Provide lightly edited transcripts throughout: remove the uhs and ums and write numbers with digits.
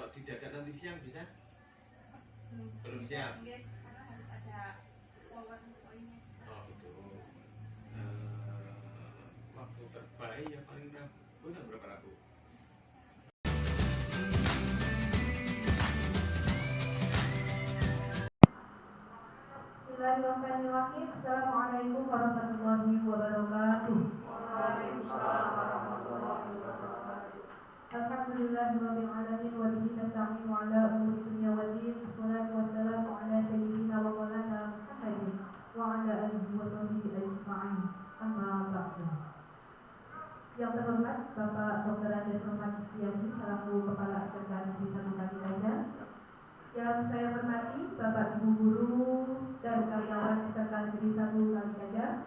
Kalau didadak nanti siang bisa? Belum siap. Karena harus ada wawan poinnya. Oh gitu. Waktu terbaik ya paling rabu. Berapa rabu? Bismillahirrahmanirrahim. Assalamualaikum warahmatullahi wabarakatuh. Waalaikumsalam warahmatullahi wabarakatuh. Alhamdulillahirabbil alamin wa bihi nasta'inu ala umuri dunya waddin. Wassalatu wassalamu ala sayyidina wa maulana Muhammadin wa ala alihi wa sahbihi ajma'in. Amma ba'du. Yang terhormat Bapak Dr. Andes Rahmat Istiadi selaku Kepala SMK Negeri 1 Kaligajar. Yang saya hormati Bapak Ibu Guru dan karyawan SMK Negeri 1 Kaligajar.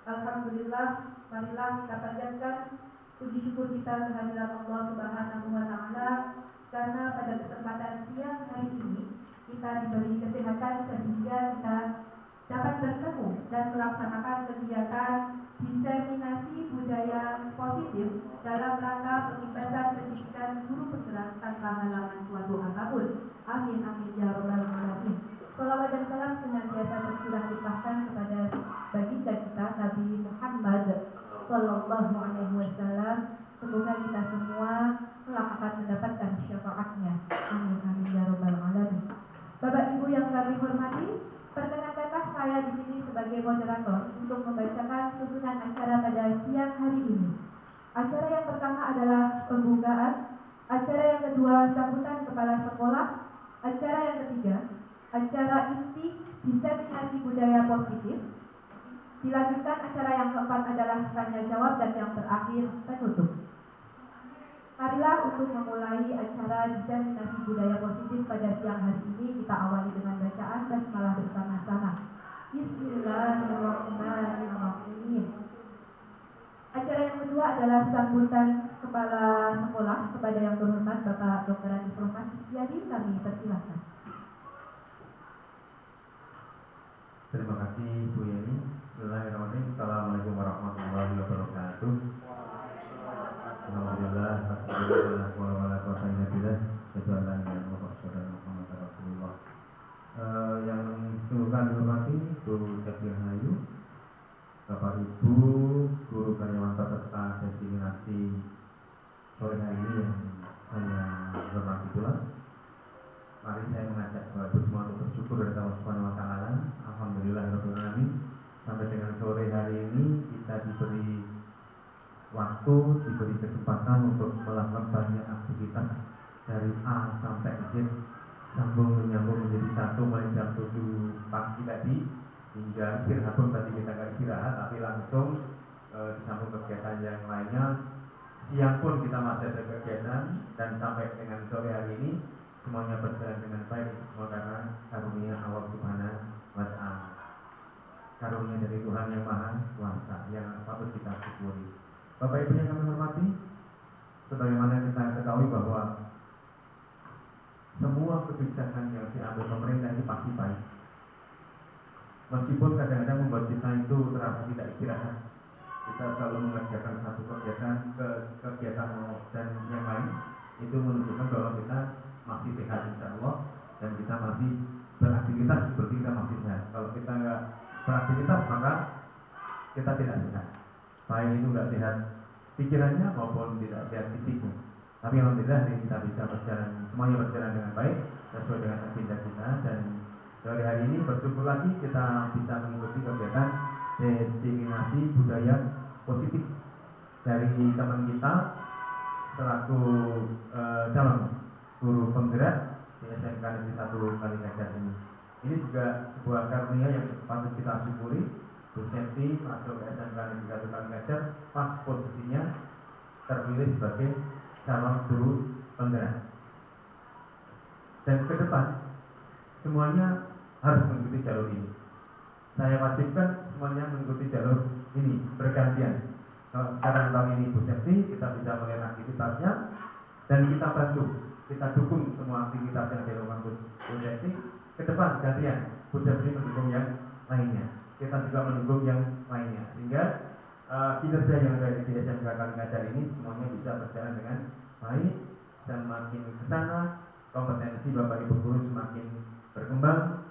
Alhamdulillah, marilah kita panjatkan puji syukur kita kehadirat Allah Subhanahu wa Ta'ala, karena pada kesempatan siang hari ini kita diberi kesehatan sehingga kita dapat bertemu dan melaksanakan kegiatan diseminasi budaya positif dalam rangka peningkatan pendidikan guru penggerak tanpa halangan suatu apapun. Amin amin ya rabbal alamin. Salawat dan salam senantiasa tercurah limpahkan kepada baginda kita Nabi Muhammad Sallallahu Alaihi Wasallam. Semoga kita semua kelak akan mendapatkan syafaatnya. Amin amin ya rabbal alamin. Bapak Ibu yang kami hormati, perkenankanlah saya di sini sebagai moderator untuk membacakan susunan acara pada siang hari ini. Acara yang pertama adalah pembukaan, acara yang kedua sambutan kepala sekolah, acara yang ketiga acara inti diseminasi budaya positif. Dilanjutkan acara yang keempat adalah tanya jawab dan yang terakhir penutup. Marilah untuk memulai acara diseminasi budaya positif pada siang hari ini kita awali dengan bacaan basmalah bersama-sama. Bismillahirrahmanirrahim. Acara yang kedua adalah sambutan kepala sekolah kepada yang terhormat Bapak Dr. Andes Rahmat Istiadi. Kami persilahkan. Terima kasih Bu Yeni. Bismillahirrahmanirrahim. Assalamualaikum warahmatullahi wabarakatuh. Alhamdulillah. Yang sungguh kami hormati Bu Septi Rahayu, Bapak Ibu guru karyawan peserta destinasi sore hari ini yang saya hormati pula. Mari saya mengajak Bapak Ibu semua untuk bersyukur kepada Allah Subhanahu wa Ta'ala. Alhamdulillahirabbil alamin. Sampai dengan sore hari ini kita diberi waktu, diberi kesempatan untuk melakukan banyak aktivitas dari A sampai Z, sambung menyambung menjadi satu mulai jam 7 pagi tadi hingga istirahat pun tadi kita nggak istirahat, tapi langsung disambung kegiatan yang lainnya. Siang pun kita masih ada kegiatan dan sampai dengan sore hari ini semuanya berjalan dengan baik. Semua karena karunia Allah Subhanahu wa Ta'ala, karunia dari Tuhan yang Maha Kuasa yang patut kita syukuri. Bapak Ibu yang kami hormati, sebagaimana kita ketahui bahwa semua kebijakan yang diambil pemerintah itu pasti baik, meskipun kadang-kadang membuat kita itu terasa tidak istirahat. Kita selalu mengerjakan satu kegiatan ke kegiatan dan yang lain, itu menunjukkan bahwa kita masih sehat insya Allah, dan kita masih beraktivitas seperti kita masih sehat. Kalau kita nggak beraktivitas maka kita tidak sehat, baik itu nggak sehat pikirannya maupun tidak sehat fisiknya. Tapi alhamdulillah ini kita bisa berjalan, semuanya berjalan dengan baik sesuai dengan agenda kita, dan dari hari ini bersyukur lagi kita bisa mengikuti kegiatan diseminasi budaya positif dari teman kita selaku calon guru penggerak di SMK Negeri 1 Kaligajar ini. Ini juga sebuah karunia yang patut kita syukuri. Bu Septi masuk ke SMK Negeri 1 Kaligajar pas posisinya terpilih sebagai calon guru penggerak. Dan ke depan semuanya harus mengikuti jalur ini. Saya wajibkan semuanya mengikuti jalur ini bergantian. Kalau sekarang tahun ini Bu Septi, kita bisa melihat aktivitasnya dan kita bantu, kita dukung semua aktivitas yang dilakukan Bu Septi. Ke depan gantian, Bu Septi mendukung yang lainnya, kita juga mendukung yang lainnya, sehingga kinerja yang ada di SMK Kaligajar ini semuanya bisa berjalan dengan baik, semakin ke sana kompetensi Bapak Ibu guru semakin berkembang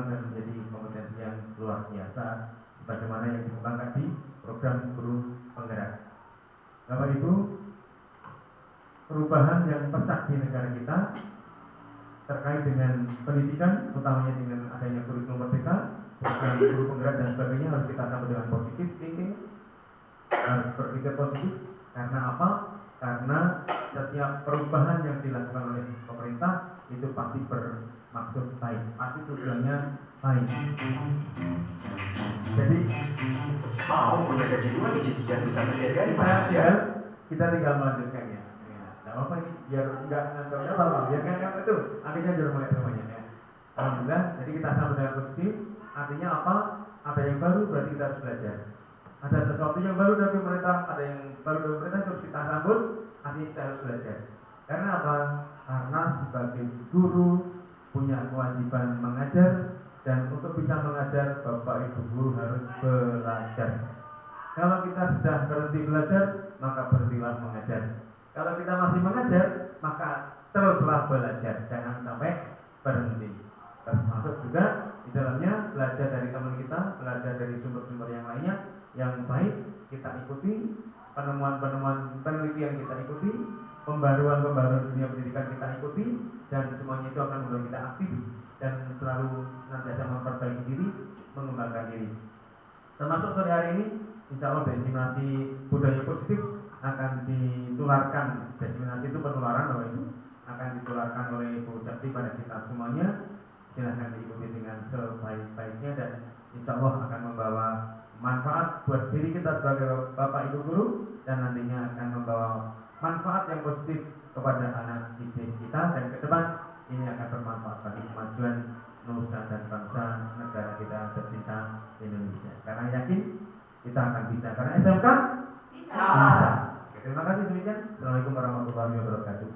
dan menjadi kompetensi yang luar biasa sebagaimana yang dikembangkan di program guru penggerak. Bapak Ibu, perubahan yang pesat di negara kita terkait dengan pendidikan, utamanya dengan adanya kurikulum merdeka, program guru penggerak dan sebagainya harus kita sambut dengan positif thinking, harus berpikir positif. Karena apa? Karena setiap perubahan yang dilakukan oleh pemerintah itu pasti bermaksud baik, pasti tujuannya baik. Jadi mau punya gaji 2 gaji 3 bisa menjadi di mana aja. Kita tinggal melanjutkannya. Tidak apa ini biar enggak ngantornya apa biar nggak itu akhirnya sudah mulai semuanya ya. Alhamdulillah. Jadi kita sambut dengan positif. Artinya apa? Ada yang baru berarti kita harus belajar. Ada sesuatu yang baru dari pemerintah, ada yang baru dari pemerintah terus kita sambut. Artinya kita harus belajar. Karena apa? Karena sebagai guru punya kewajiban mengajar, dan untuk bisa mengajar Bapak Ibu guru harus belajar. Kalau kita sudah berhenti belajar, maka berhentilah mengajar. Kalau kita masih mengajar, maka teruslah belajar. Jangan sampai berhenti. Termasuk juga di dalamnya belajar dari teman kita, belajar dari sumber-sumber yang lainnya yang baik kita ikuti, penemuan-penemuan penelitian kita ikuti, pembaruan-pembaruan dunia pendidikan kita ikuti, dan semuanya itu akan membuat kita aktif dan selalu senantiasa memperbaiki diri, mengembangkan diri. Termasuk sore hari ini, insya Allah diseminasi budaya positif akan ditularkan. Diseminasi itu penularan Bapak Ibu, akan ditularkan oleh Ibu Sakti pada kita semuanya. Silahkan diikuti dengan sebaik-baiknya dan insya Allah akan membawa manfaat buat diri kita sebagai Bapak Ibu guru, dan nantinya akan membawa manfaat yang positif kepada anak didik kita, dan ke depan ini akan bermanfaat bagi kemajuan nusa dan bangsa negara kita tercinta Indonesia. Karena yakin kita akan bisa, karena SMK bisa. Terima kasih, demikian. Assalamualaikum warahmatullahi wabarakatuh.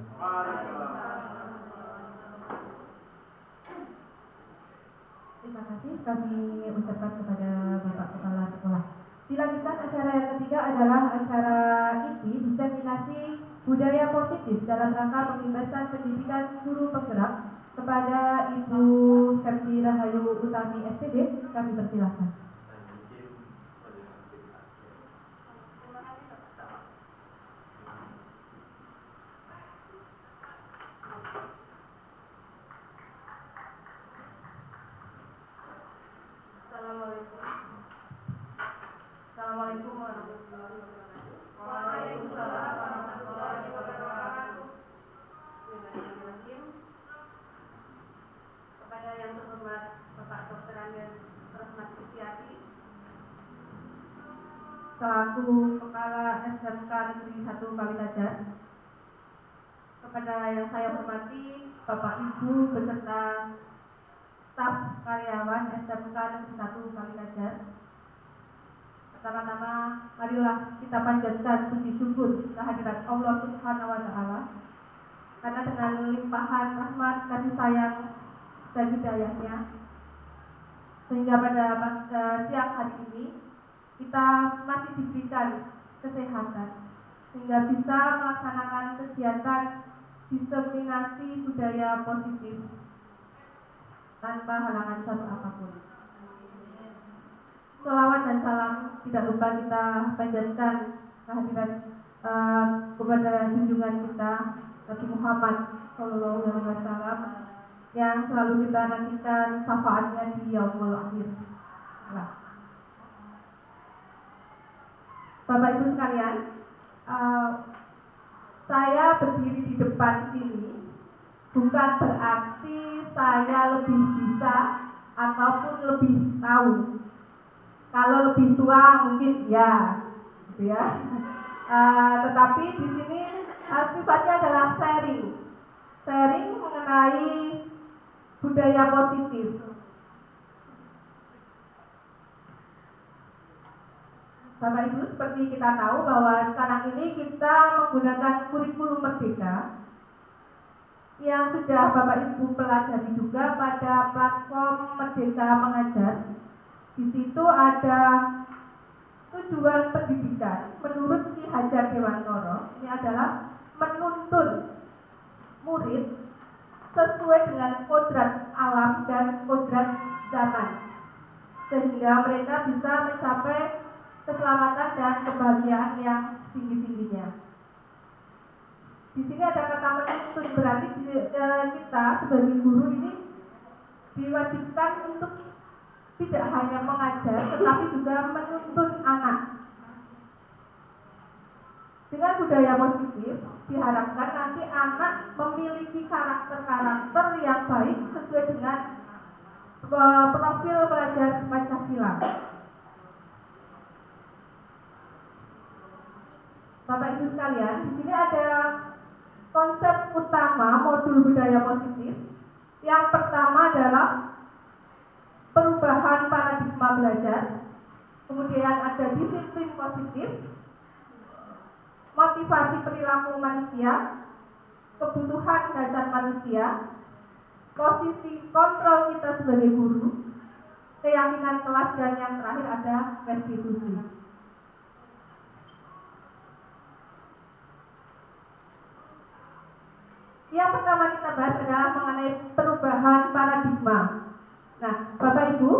Terima kasih kami ucapkan kepada Bapak Kepala Sekolah. Dilanjutkan acara yang ketiga adalah acara inti diseminasi budaya positif dalam rangka pengimbasan pendidikan guru penggerak kepada Ibu Septi Rahayu Utami SPD. Kami persilahkan. Assalamualaikum warahmatullahi wabarakatuh. Waalaikumsalam warahmatullahi wabarakatuh. Bismillahirrahmanirrahim. Kepada yang terhormat Bapak Dr. Andes Rahmat Istiati, selaku Kepala SMK Negeri 1 Kalikajar. Kepada yang saya hormati Bapak Ibu beserta staf karyawan SMK Negeri 1 Kalikajar. Pertama-tama marilah kita panjatkan puji syukur kehadirat Allah Subhanahu wa Ta'ala, karena dengan limpahan rahmat, kasih sayang dan hidayahnya, sehingga pada siang hari ini kita masih diberikan kesehatan sehingga bisa melaksanakan kegiatan diseminasi budaya positif tanpa halangan suatu apapun. Selawat dan salam tidak lupa kita panjatkan kehadirat kepada junjungan kita Nabi Muhammad SAW yang selalu kita nantikan syafaatnya di yaumul akhir. Bapak Ibu sekalian, saya berdiri di depan sini bukan berarti saya lebih bisa ataupun lebih tahu. Kalau lebih tua mungkin ya, gitu ya. Tetapi di sini sifatnya adalah sharing mengenai budaya positif. Bapak Ibu, seperti kita tahu bahwa sekarang ini kita menggunakan kurikulum merdeka yang sudah Bapak Ibu pelajari juga pada platform Merdeka Mengajar. Di situ ada tujuan pendidikan menurut Ki Hajar Dewantoro. Ini adalah menuntun murid sesuai dengan kodrat alam dan kodrat zaman, sehingga mereka bisa mencapai keselamatan dan kebahagiaan yang tinggi-tingginya. Di sini ada kata menuntun, berarti kita sebagai guru ini diwajibkan untuk tidak hanya mengajar, tetapi juga menuntun anak. Dengan budaya positif, diharapkan nanti anak memiliki karakter-karakter yang baik sesuai dengan profil pelajar Pancasila. Bapak Ibu sekalian, di sini ada konsep utama modul budaya positif. Yang pertama adalah perubahan paradigma belajar, kemudian ada disiplin positif, motivasi perilaku manusia, kebutuhan dasar manusia, posisi kontrol kita sebagai guru, keyakinan kelas, dan yang terakhir ada restitusi. Yang pertama kita bahas adalah mengenai perubahan paradigma. Nah, Bapak Ibu,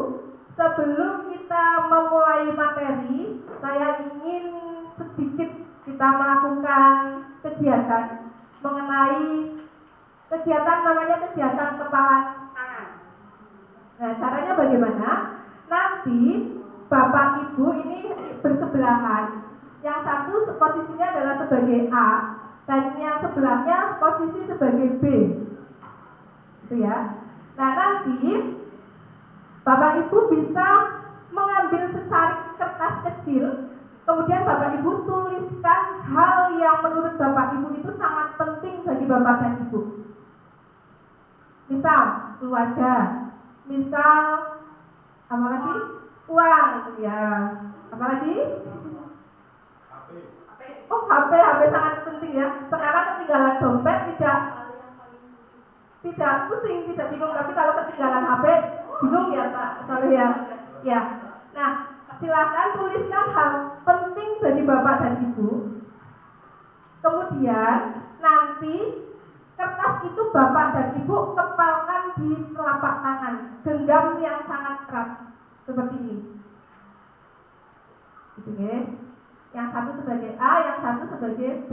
sebelum kita memulai materi, saya ingin sedikit kita melakukan kegiatan mengenai kegiatan namanya kegiatan kepalan tangan. Nah, caranya bagaimana? Nanti Bapak Ibu ini bersebelahan. Yang satu posisinya adalah sebagai A, dan yang sebelahnya posisi sebagai B, gitu ya. Nah, nanti Bapak Ibu bisa mengambil secarik kertas kecil, kemudian Bapak Ibu tuliskan hal yang menurut Bapak Ibu itu sangat penting bagi Bapak dan Ibu. Misal keluarga, misal apa lagi? Uang, ya. Apa lagi? Oh, HP sangat penting ya. Sekarang ketinggalan dompet tidak pusing, tidak bingung. Tapi kalau ketinggalan HP bingung ya Pak Soleh ya. Ya. Nah, silakan tuliskan hal penting bagi Bapak dan Ibu. Kemudian nanti kertas itu Bapak dan Ibu kepalkan di telapak tangan, genggam yang sangat erat seperti ini. Gitu ya. Yang satu sebagai A, yang satu sebagai B.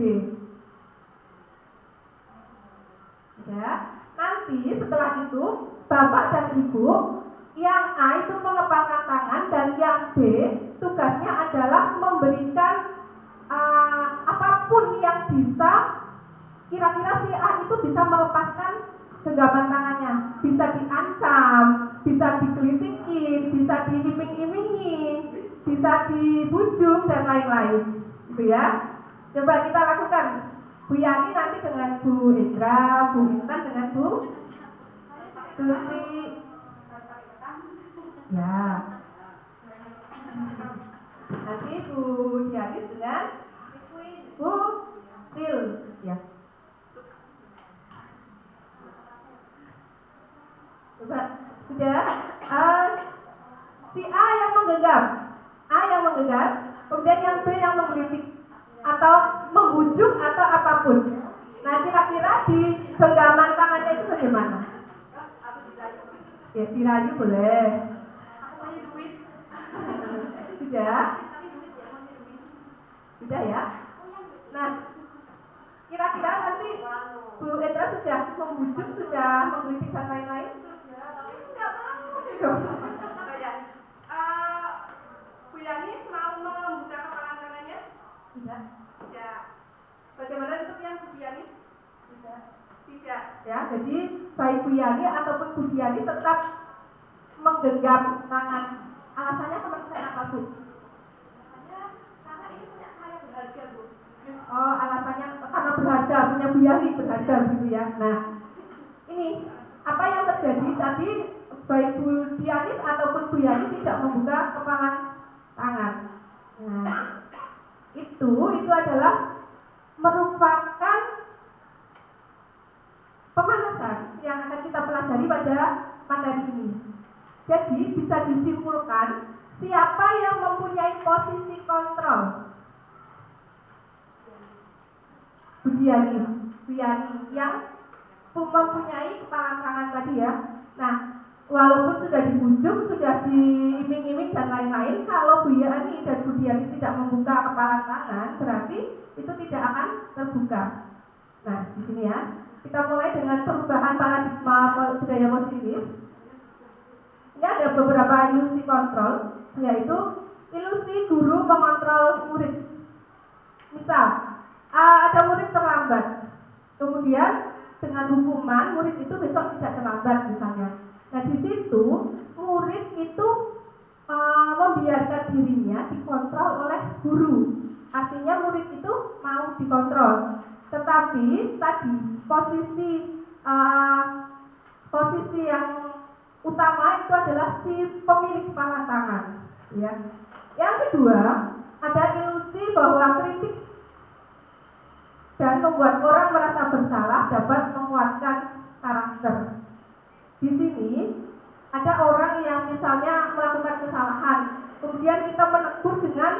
Ya, nanti setelah itu Bapak dan Ibu yang A itu mengepalkan tangan, dan yang B tugasnya adalah memberikan apapun yang bisa kira-kira si A itu bisa melepaskan genggaman tangannya. Bisa diancam, bisa dikelitikin, bisa diiming-imingi, bisa dibujuk dan lain-lain, gitu ya. Coba kita lakukan. Bu Yani nanti dengan Bu Indra, Bu Intan dengan Bu Tuti. Ya. Nanti Bu Yani dengan Bu Til, ya. Coba, sudah. Si A yang menggenggam, kemudian yang B yang menggelitik atau membujuk atau apapun. Nah, kira-kira di genggaman tangannya itu bagaimana? Ya, dirayu boleh. Sudah ya. Nah, kira-kira nanti Bu Edra sudah membujuk, sudah menggelitik dan lain-lain? Bu Yani mau membuka kepalan tangannya? Tidak. Bagaimana untuk yang Bu Dianis? Tidak. Ya, jadi baik Bu Yani ataupun Bu Dianis tetap menggenggam tangan. Alasannya kenapa Bu? Karena ini punya saya berharga Bu. Oh, alasannya karena berharga, punya Bu Yani berharga gitu ya. Nah, ini apa yang terjadi tadi? Baik Bu Dianis ataupun Bu Yani tidak membuka kepalan tangan. Nah, itu adalah merupakan pemanasan yang akan kita pelajari pada materi ini. Jadi bisa disimpulkan siapa yang mempunyai posisi kontrol. Bu Dianis, Bu Yani yang mempunyai kepala tangan tadi ya. Nah, walaupun sudah dibujuk, sudah diiming-iming dan lain-lain, kalau Bu Yani dan Bu Dianis tidak membuka kepala tangan, berarti itu tidak akan terbuka. Nah, di sini ya, kita mulai dengan perubahan paradigma budaya positif. Ini ada beberapa ilusi kontrol, yaitu ilusi guru mengontrol murid. Misal, ada murid terlambat, kemudian dengan hukuman murid itu besok tidak terlambat misalnya. Nah, di situ murid itu membiarkan dirinya dikontrol oleh guru. Artinya murid itu mau dikontrol. Tetapi tadi posisi yang utama itu adalah si pemilik kepala tangan. Ya. Yang kedua, ada ilusi bahwa kritik dan membuat orang merasa bersalah dapat menguatkan karakter. Di sini ada orang yang misalnya melakukan kesalahan, kemudian kita menegur dengan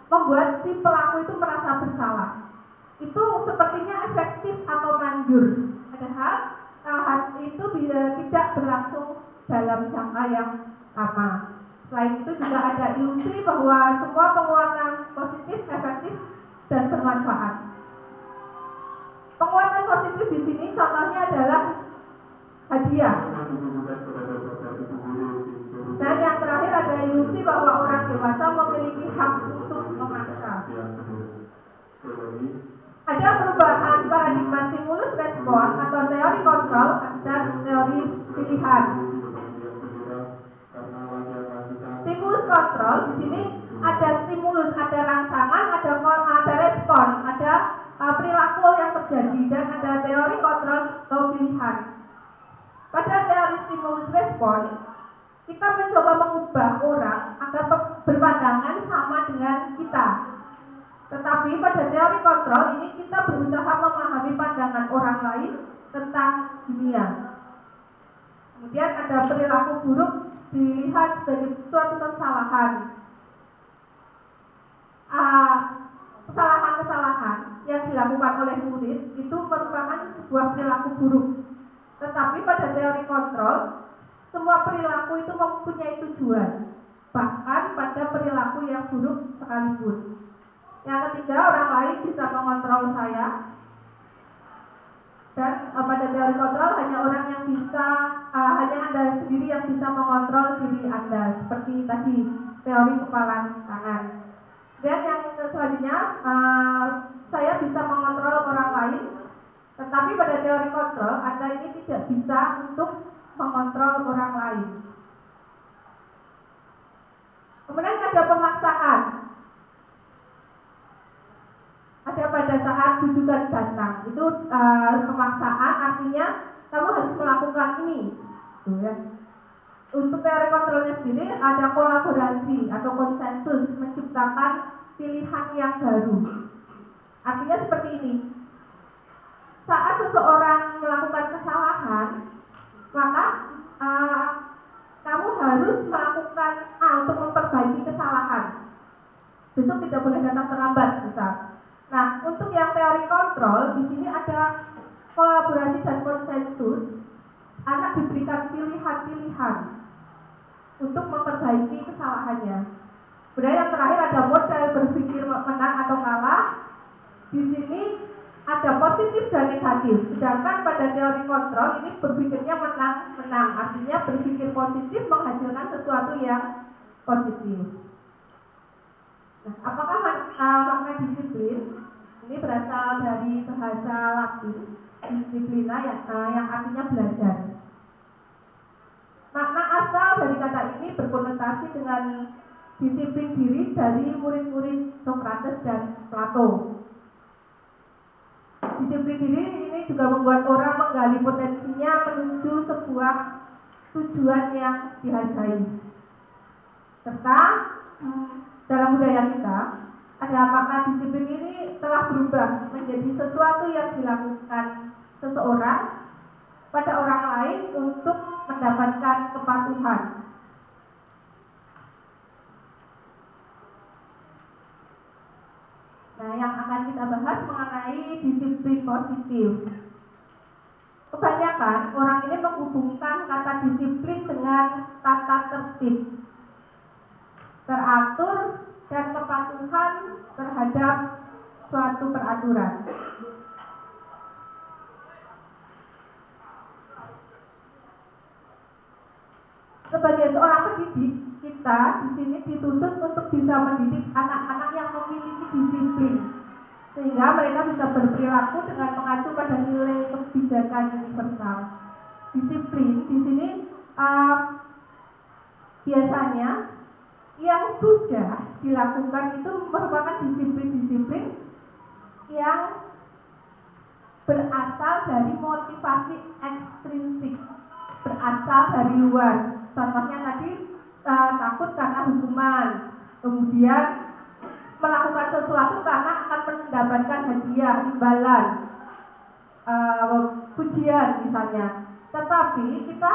membuat si pelaku itu merasa bersalah. Itu sepertinya efektif atau manjur. Padahal hal itu tidak berlangsung dalam jangka yang lama. Selain itu juga ada ilusi bahwa semua penguatan positif efektif dan bermanfaat. Penguatan positif di sini contohnya adalah hadiah. Dan yang terakhir ada ilusi bahwa orang dewasa memiliki hak untuk memaksa. Ada perubahan paradigma stimulus respon atau teori kontrol dan teori pilihan. Stimulus kontrol di sini ada stimulus, ada rangsangan, ada respon, ada perilaku yang terjadi, dan ada teori kontrol atau pilihan. Pada teori stimulus respon, kita mencoba mengubah orang agar berpandangan sama dengan kita. Tetapi pada teori kontrol ini kita berusaha memahami pandangan orang lain tentang dunia. Kemudian ada perilaku buruk dilihat sebagai suatu kesalahan. Kesalahan-kesalahan yang dilakukan oleh murid itu merupakan sebuah perilaku buruk. Tetapi pada teori kontrol, semua perilaku itu mempunyai tujuan, bahkan pada perilaku yang buruk sekalipun. Yang ketiga, orang lain bisa mengontrol saya. Dan pada teori kontrol hanya orang yang bisa, hanya Anda sendiri yang bisa mengontrol diri Anda, seperti tadi teori kepala tangan. Dan yang selanjutnya, saya bisa mengontrol orang lain, tetapi pada teori kontrol Anda ini tidak bisa untuk mengontrol orang lain. Kemudian ada pemaksaan. Ada pada saat bujukan datang, itu pemaksaan artinya kamu harus melakukan ini. Ya. Untuk teori kontrolnya sendiri ada kolaborasi atau konsensus menciptakan pilihan yang baru. Artinya seperti ini. Saat seseorang melakukan kesalahan, maka kamu harus melakukan untuk memperbaiki kesalahan. Besok tidak boleh datang terlambat, misal. Nah, untuk yang teori kontrol, di sini ada kolaborasi dan konsensus. Anak diberikan pilihan-pilihan untuk memperbaiki kesalahannya. Kemudian yang terakhir ada model berpikir menang atau kalah. Di sini ada positif dan negatif. Sedangkan pada teori kontrol ini berpikirnya menang-menang. Artinya berpikir positif menghasilkan sesuatu yang positif. Nah, apakah makna disiplin? Ini berasal dari bahasa Latin, disiplina yang artinya belajar. Makna asal dari kata ini berkonotasi dengan disiplin diri dari murid-murid Sokrates dan Plato. Disiplin diri ini juga membuat orang menggali potensinya menuju sebuah tujuan yang dihargai. Serta dalam budaya kita, ada makna disiplin ini telah berubah menjadi sesuatu yang dilakukan seseorang pada orang lain untuk mendapatkan kepatuhan. Nah, yang akan kita bahas mengenai disiplin positif. kebanyakan orang ini menghubungkan kata disiplin dengan tata tertib, teratur, dan kepatuhan terhadap suatu peraturan. Sebagai seorang pendidik, kita di sini dituntut untuk bisa mendidik anak-anak yang memiliki disiplin, sehingga mereka bisa berperilaku dengan mengacu pada nilai kebijakan universal. Disiplin di sini biasanya yang sudah dilakukan itu merupakan disiplin-disiplin yang berasal dari motivasi ekstrinsik, berasal dari luar. Contohnya tadi takut karena hukuman, kemudian melakukan sesuatu karena akan mendapatkan hadiah, imbalan, pujian misalnya. Tetapi kita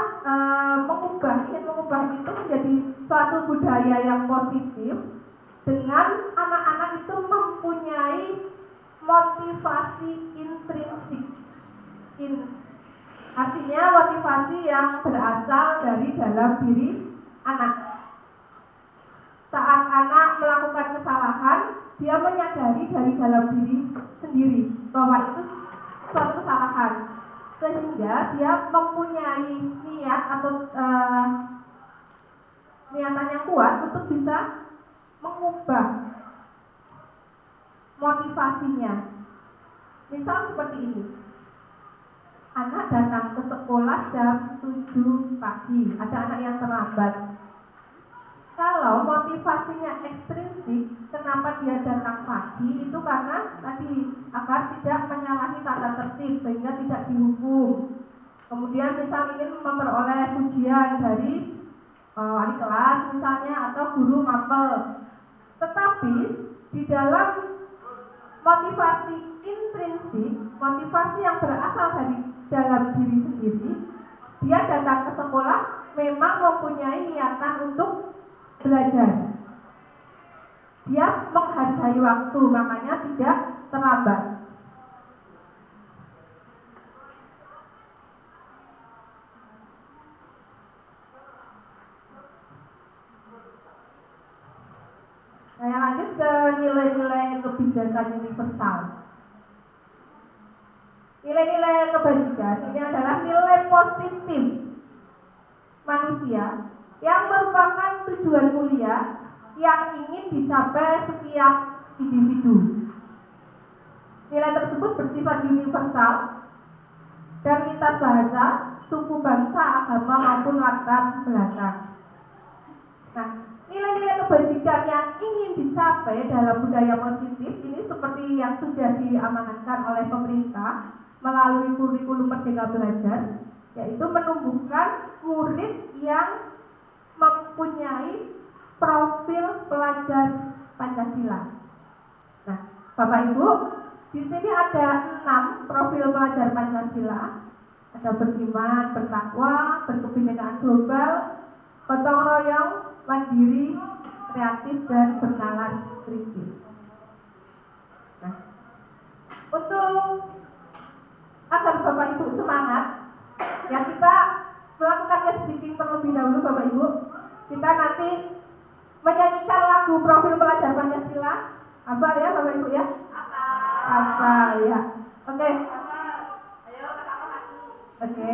ingin mengubah itu menjadi suatu budaya yang positif dengan anak-anak itu mempunyai motivasi intrinsik. Artinya motivasi yang berasal dari dalam diri anak. Saat anak melakukan kesalahan, dia menyadari dari dalam diri sendiri bahwa itu suatu kesalahan, sehingga dia mempunyai niat atau niatan yang kuat untuk bisa mengubah motivasinya. Misal seperti ini. Anak datang ke sekolah jam 7 pagi, ada anak yang terlambat. Kalau motivasinya ekstrinsik, kenapa dia datang pagi? Itu karena tadi agar tidak menyalahi tata tertib sehingga tidak dihukum. Kemudian misal ingin memperoleh pujian dari wali kelas misalnya atau guru mapel. Tetapi di dalam motivasi intrinsik, motivasi yang berasal dari dalam diri sendiri, dia datang ke sekolah memang mempunyai niatan untuk belajar. Dia menghargai waktu, makanya tidak terlambat. Saya lanjut ke nilai-nilai kebijakan universal. Nilai-nilai kebajikan ini adalah nilai positif manusia yang merupakan tujuan mulia yang ingin dicapai setiap individu. Nilai tersebut bersifat universal dan lintas bahasa, suku, bangsa, agama maupun latar belakang. Nah, nilai-nilai kebajikan yang ingin dicapai dalam budaya positif ini seperti yang sudah diamanatkan oleh pemerintah melalui kurikulum Merdeka Belajar, yaitu menumbuhkan murid yang mempunyai profil pelajar Pancasila. Nah, Bapak Ibu, di sini ada 6 profil pelajar Pancasila. Ada beriman, bertakwa, berkebinekaan global, gotong royong, mandiri, kreatif, dan bernalar kritis. Nah, untuk agar Bapak Ibu semangat, ya kita melakukan speaking terlebih dahulu Bapak Ibu. Kita nanti menyanyikan lagu profil pelajar Pancasila. Hafal ya Bapak Ibu ya? Hafal ya. Oke. Ayo bersama maju. Oke.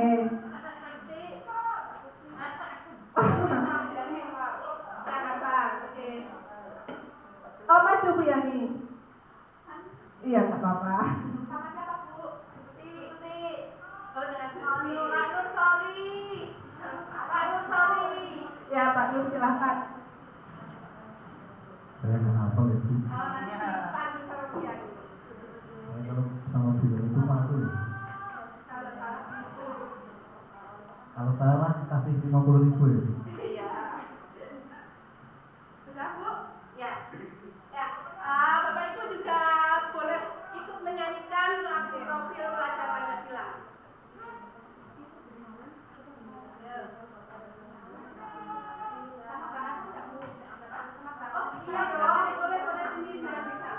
Oh maju Bu Yani. Iya nggak apa-apa. Sama siapa Bu? Tuti. Oh dengan Bu Ya Pak Nur silahkan. Saya nggak hafal ya Bu. Nanti Pak sama Bu Yani. Saya kalau sama Bu Yani itu malu ya. Kalau salah itu. Kalau salah kasih 50.000 ya. Iya. Sudah Bu? Ya. Ya. Bapak Ibu juga boleh ikut menyanyikan lagu profil pelajar Pancasila. Oh iya dong, boleh sini juga bisa.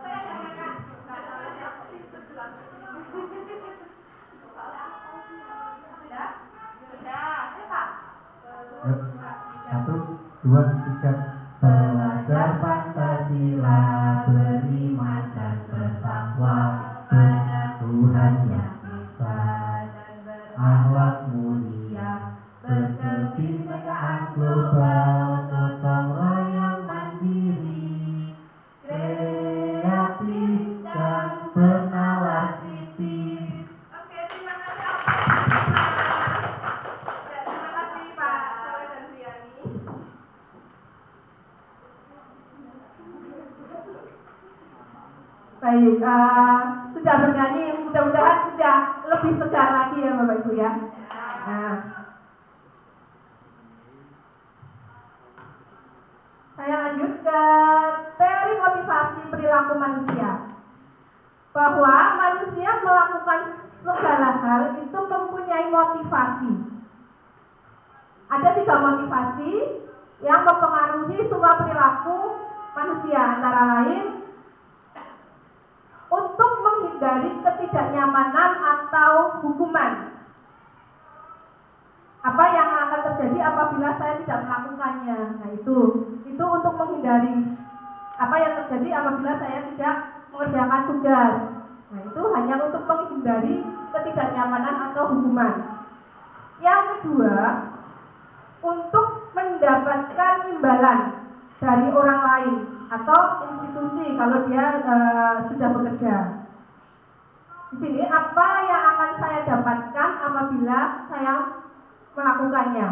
Saya jangan. Yuk, 1, 2, 3. Belajar Pancasila, beriman dan bertakwa pada Tuhan yang Esa dan berakhlak mulia, berkebinekaan global, gotong royong mandiri, kreatif dan bernalar kritis. Oke, terima kasih. Ya, terima kasih Pak Soleh dan Bu Yani. Baik, sudah bernyanyi, mudah-mudahan sudah lebih segar lagi ya Bapak Ibu ya. Nah, saya lanjut ke teori motivasi perilaku manusia. Bahwa manusia melakukan segala hal itu mempunyai motivasi. Ada 3 motivasi yang mempengaruhi semua perilaku manusia, antara lain untuk menghindari ketidaknyamanan atau hukuman. Apa yang akan terjadi apabila saya tidak melakukannya? Nah, itu untuk menghindari apa yang terjadi apabila saya tidak mengerjakan tugas. Nah, itu hanya untuk menghindari ketidaknyamanan atau hukuman. Yang kedua, untuk mendapatkan imbalan dari orang lain atau institusi kalau dia sudah bekerja. Di sini apa yang akan saya dapatkan apabila saya melakukannya?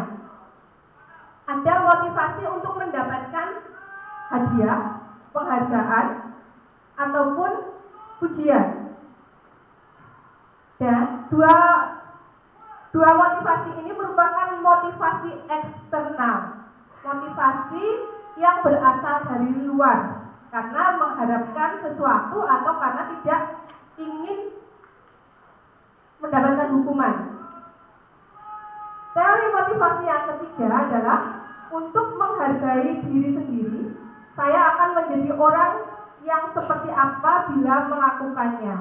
Ada motivasi untuk mendapatkan hadiah, penghargaan, ataupun pujian. Dan dua motivasi ini merupakan motivasi eksternal, motivasi yang berasal dari luar karena mengharapkan sesuatu atau karena tidak ingin mendapatkan hukuman. Teori motivasi yang ketiga adalah untuk menghargai diri sendiri. Saya akan menjadi orang yang seperti apa bila melakukannya.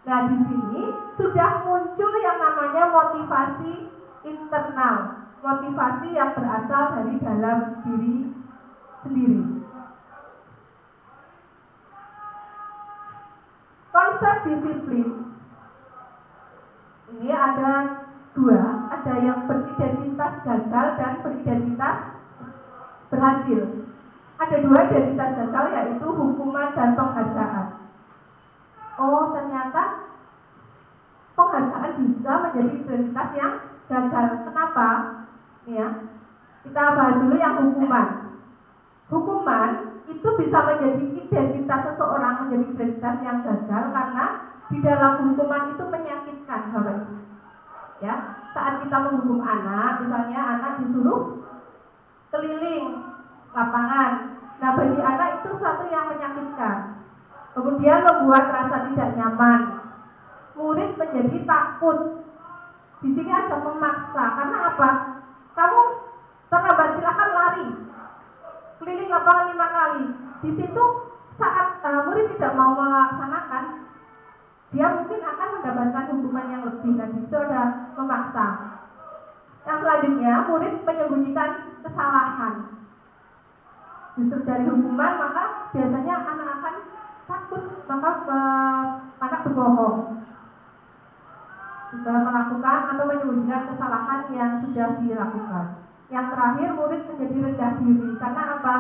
Nah, di sini sudah muncul yang namanya motivasi internal, motivasi yang berasal dari dalam diri sendiri. Konsep disiplin ini ada 2, ada yang beridentitas gagal dan beridentitas berhasil. Ada 2 identitas gagal, yaitu hukuman dan penghargaan. Oh, ternyata penghargaan bisa menjadi identitas yang gagal. Kenapa? Ya, kita bahas dulu yang hukuman. Hukuman itu bisa menjadi identitas seseorang, menjadi identitas yang gagal karena di dalam hukuman itu menyakitkan, Bapak Ibu. Ya, saat kita menghukum anak, misalnya anak disuruh keliling lapangan. Nah, bagi anak itu sesuatu yang menyakitkan. Kemudian membuat rasa tidak nyaman. Murid menjadi takut. Di sini ada memaksa. Karena apa? Kamu terlambat, silakan lari. Keliling lapangan 5 kali. Di situ saat murid tidak mau melaksanakan, dia mungkin akan mendapatkan hukuman yang lebih. Nah, di situ ada memaksa. Yang selanjutnya, murid menyembunyikan kesalahan. Justru dari hukuman, maka biasanya anak akan takut, maka anak berbohong, juga melakukan atau menyembunyikan kesalahan yang sudah dilakukan. Yang terakhir, murid menjadi rendah diri. Karena apa?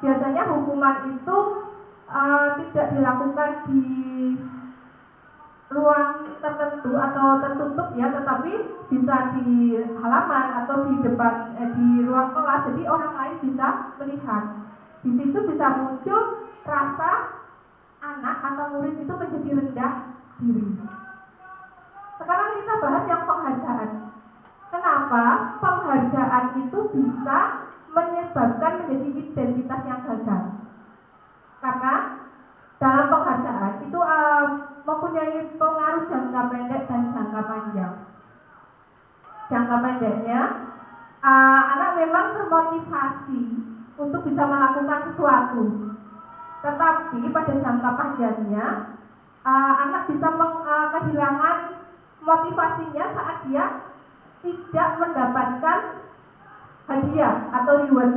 Biasanya hukuman itu tidak dilakukan di ruang tertentu atau tertutup ya, tetapi bisa di halaman atau di depan di ruang kelas, jadi orang lain bisa melihat. Di situ bisa muncul rasa anak atau murid itu menjadi rendah diri. Sekarang kita bahas yang penghargaan. Kenapa penghargaan itu bisa menyebabkan menjadi identitas yang gagal? Karena dalam penghargaan itu mempunyai pengaruh jangka pendek dan jangka panjang. Jangka pendeknya, anak memang termotivasi untuk bisa melakukan sesuatu. Tetapi pada jangka panjangnya, anak bisa kehilangan motivasinya saat dia tidak mendapatkan hadiah atau reward.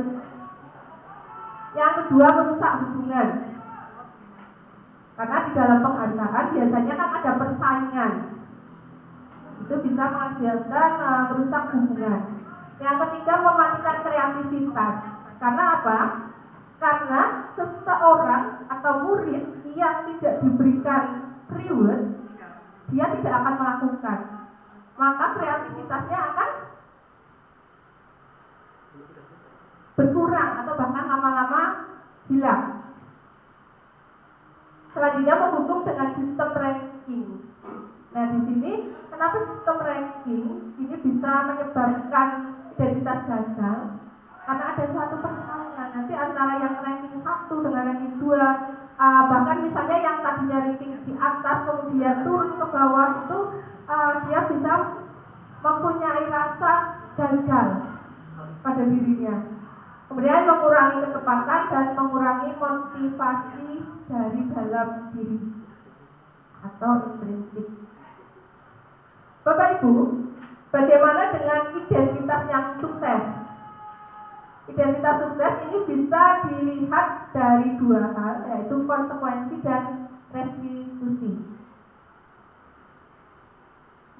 Yang kedua, merusak hubungan. Karena di dalam penghargaan biasanya kan ada persaingan. Itu bisa mengakibatkan merusak hubungan. Yang ketiga, mematikan kreativitas. Karena apa? Karena seseorang atau murid yang tidak diberikan reward, dia tidak akan melakukan. Maka kreativitasnya akan berkurang atau bahkan lama-lama hilang. Selanjutnya, menghukum dengan sistem ranking. Nah, di sini kenapa sistem ranking ini bisa menyebabkan identitas gagal? Karena ada suatu persaingan nanti antara yang ranking 1 dengan ranking 2, bahkan misalnya yang tadinya ranking di atas kemudian turun ke bawah itu dia bisa mempunyai rasa gagal pada dirinya. Kemudian mengurangi ketepatan dan mengurangi motivasi dari dalam diri atau intrinsik. Bapak Ibu, bagaimana dengan identitas yang sukses? Identitas sukses ini bisa dilihat dari dua hal, yaitu konsekuensi dan restitusi.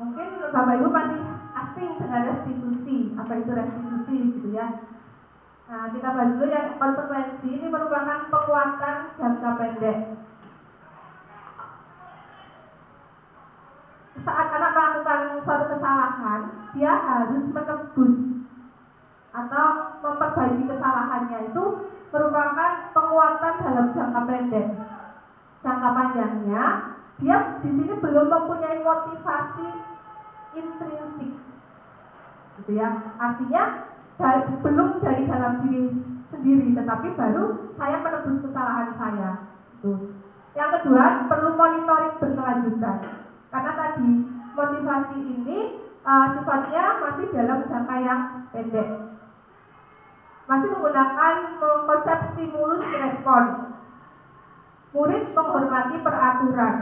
Mungkin Bapak Ibu masih asing dengan restitusi. Apa itu restitusi gitu ya? Nah, kita bahas dulu yang konsekuensi. Ini merupakan penguatan jangka pendek. Saat anak melakukan suatu kesalahan, dia harus menebus atau memperbaiki kesalahannya. Itu merupakan penguatan dalam jangka pendek. Jangka panjangnya, dia di sini belum mempunyai motivasi intrinsik, gitu ya. Artinya belum dari dalam diri sendiri, tetapi baru saya menebus kesalahan saya. Gitu. Yang kedua, perlu monitoring berkelanjutan. Karena tadi motivasi ini sifatnya masih dalam jangka yang pendek. Masih menggunakan konsep stimulus respon. Murid menghormati peraturan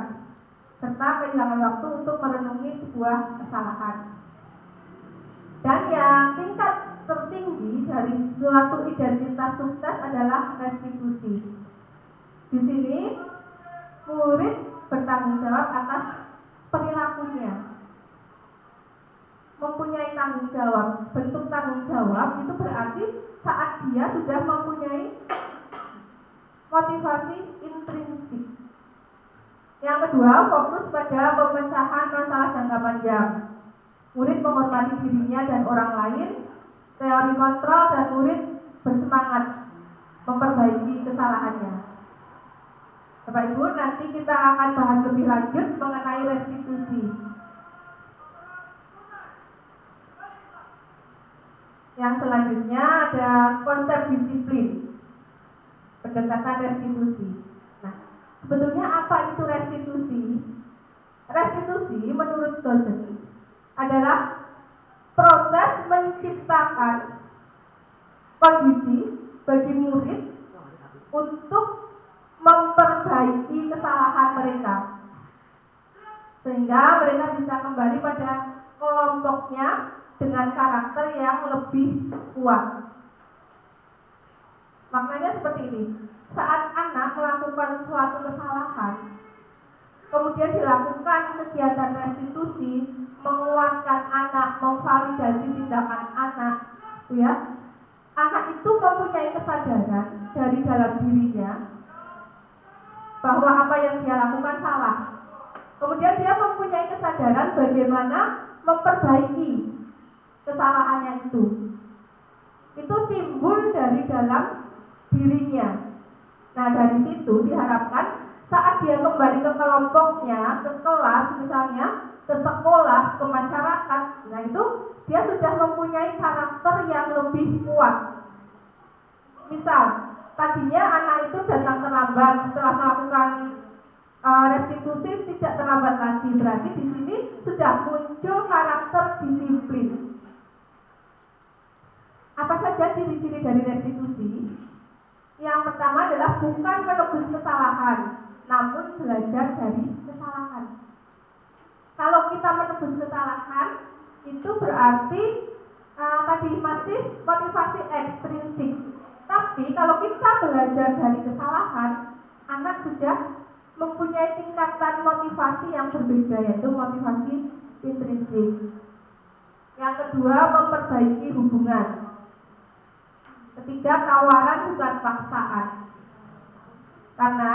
serta kehilangan waktu untuk merenungi sebuah kesalahan. Dan yang tingkat tertinggi dari suatu identitas sukses adalah restitusi. Di sini murid bertanggung jawab atas perilakunya, mempunyai tanggung jawab. Bentuk tanggung jawab itu berarti saat dia sudah mempunyai motivasi intrinsik. Yang kedua, fokus pada pemecahan masalah jangka panjang. Murid menghormati dirinya dan orang lain, teori kontrol, dan murid bersemangat memperbaiki kesalahannya. Bapak Ibu, nanti kita akan bahas lebih lanjut mengenai restitusi. Yang selanjutnya ada konsep disiplin, pendekatan restitusi. Nah, sebetulnya apa itu restitusi? Restitusi menurut dosen adalah proses menciptakan kondisi bagi murid untuk memperbaiki kesalahan mereka, sehingga mereka bisa kembali pada kelompoknya dengan karakter yang lebih kuat. Maknanya seperti ini. Saat anak melakukan suatu kesalahan, kemudian dilakukan kegiatan restitusi, menguatkan anak, memvalidasi tindakan anak, ya. Anak itu mempunyai kesadaran dari dalam dirinya bahwa apa yang dia lakukan salah. Kemudian dia mempunyai kesadaran bagaimana memperbaiki kesalahannya itu. Itu timbul dari dalam dirinya. Nah, dari situ diharapkan saat dia kembali ke kelompoknya, ke kelas misalnya, ke sekolah, ke masyarakat, nah itu dia sudah mempunyai karakter yang lebih kuat. Misal, tadinya anak itu datang terlambat, setelah melakukan restitusi tidak terlambat lagi. Berarti di sini sudah muncul karakter disiplin. Apa saja ciri-ciri dari restitusi? Yang pertama adalah bukan menebus kesalahan, namun belajar dari kesalahan. Kalau kita menebus kesalahan, itu berarti tadi masih motivasi ekstrinsik. Tapi kalau kita belajar dari kesalahan, anak sudah mempunyai tingkatan motivasi yang berbeda, yaitu motivasi intrinsik. Yang kedua, memperbaiki hubungan. Ketiga, tawaran bukan paksaan. Karena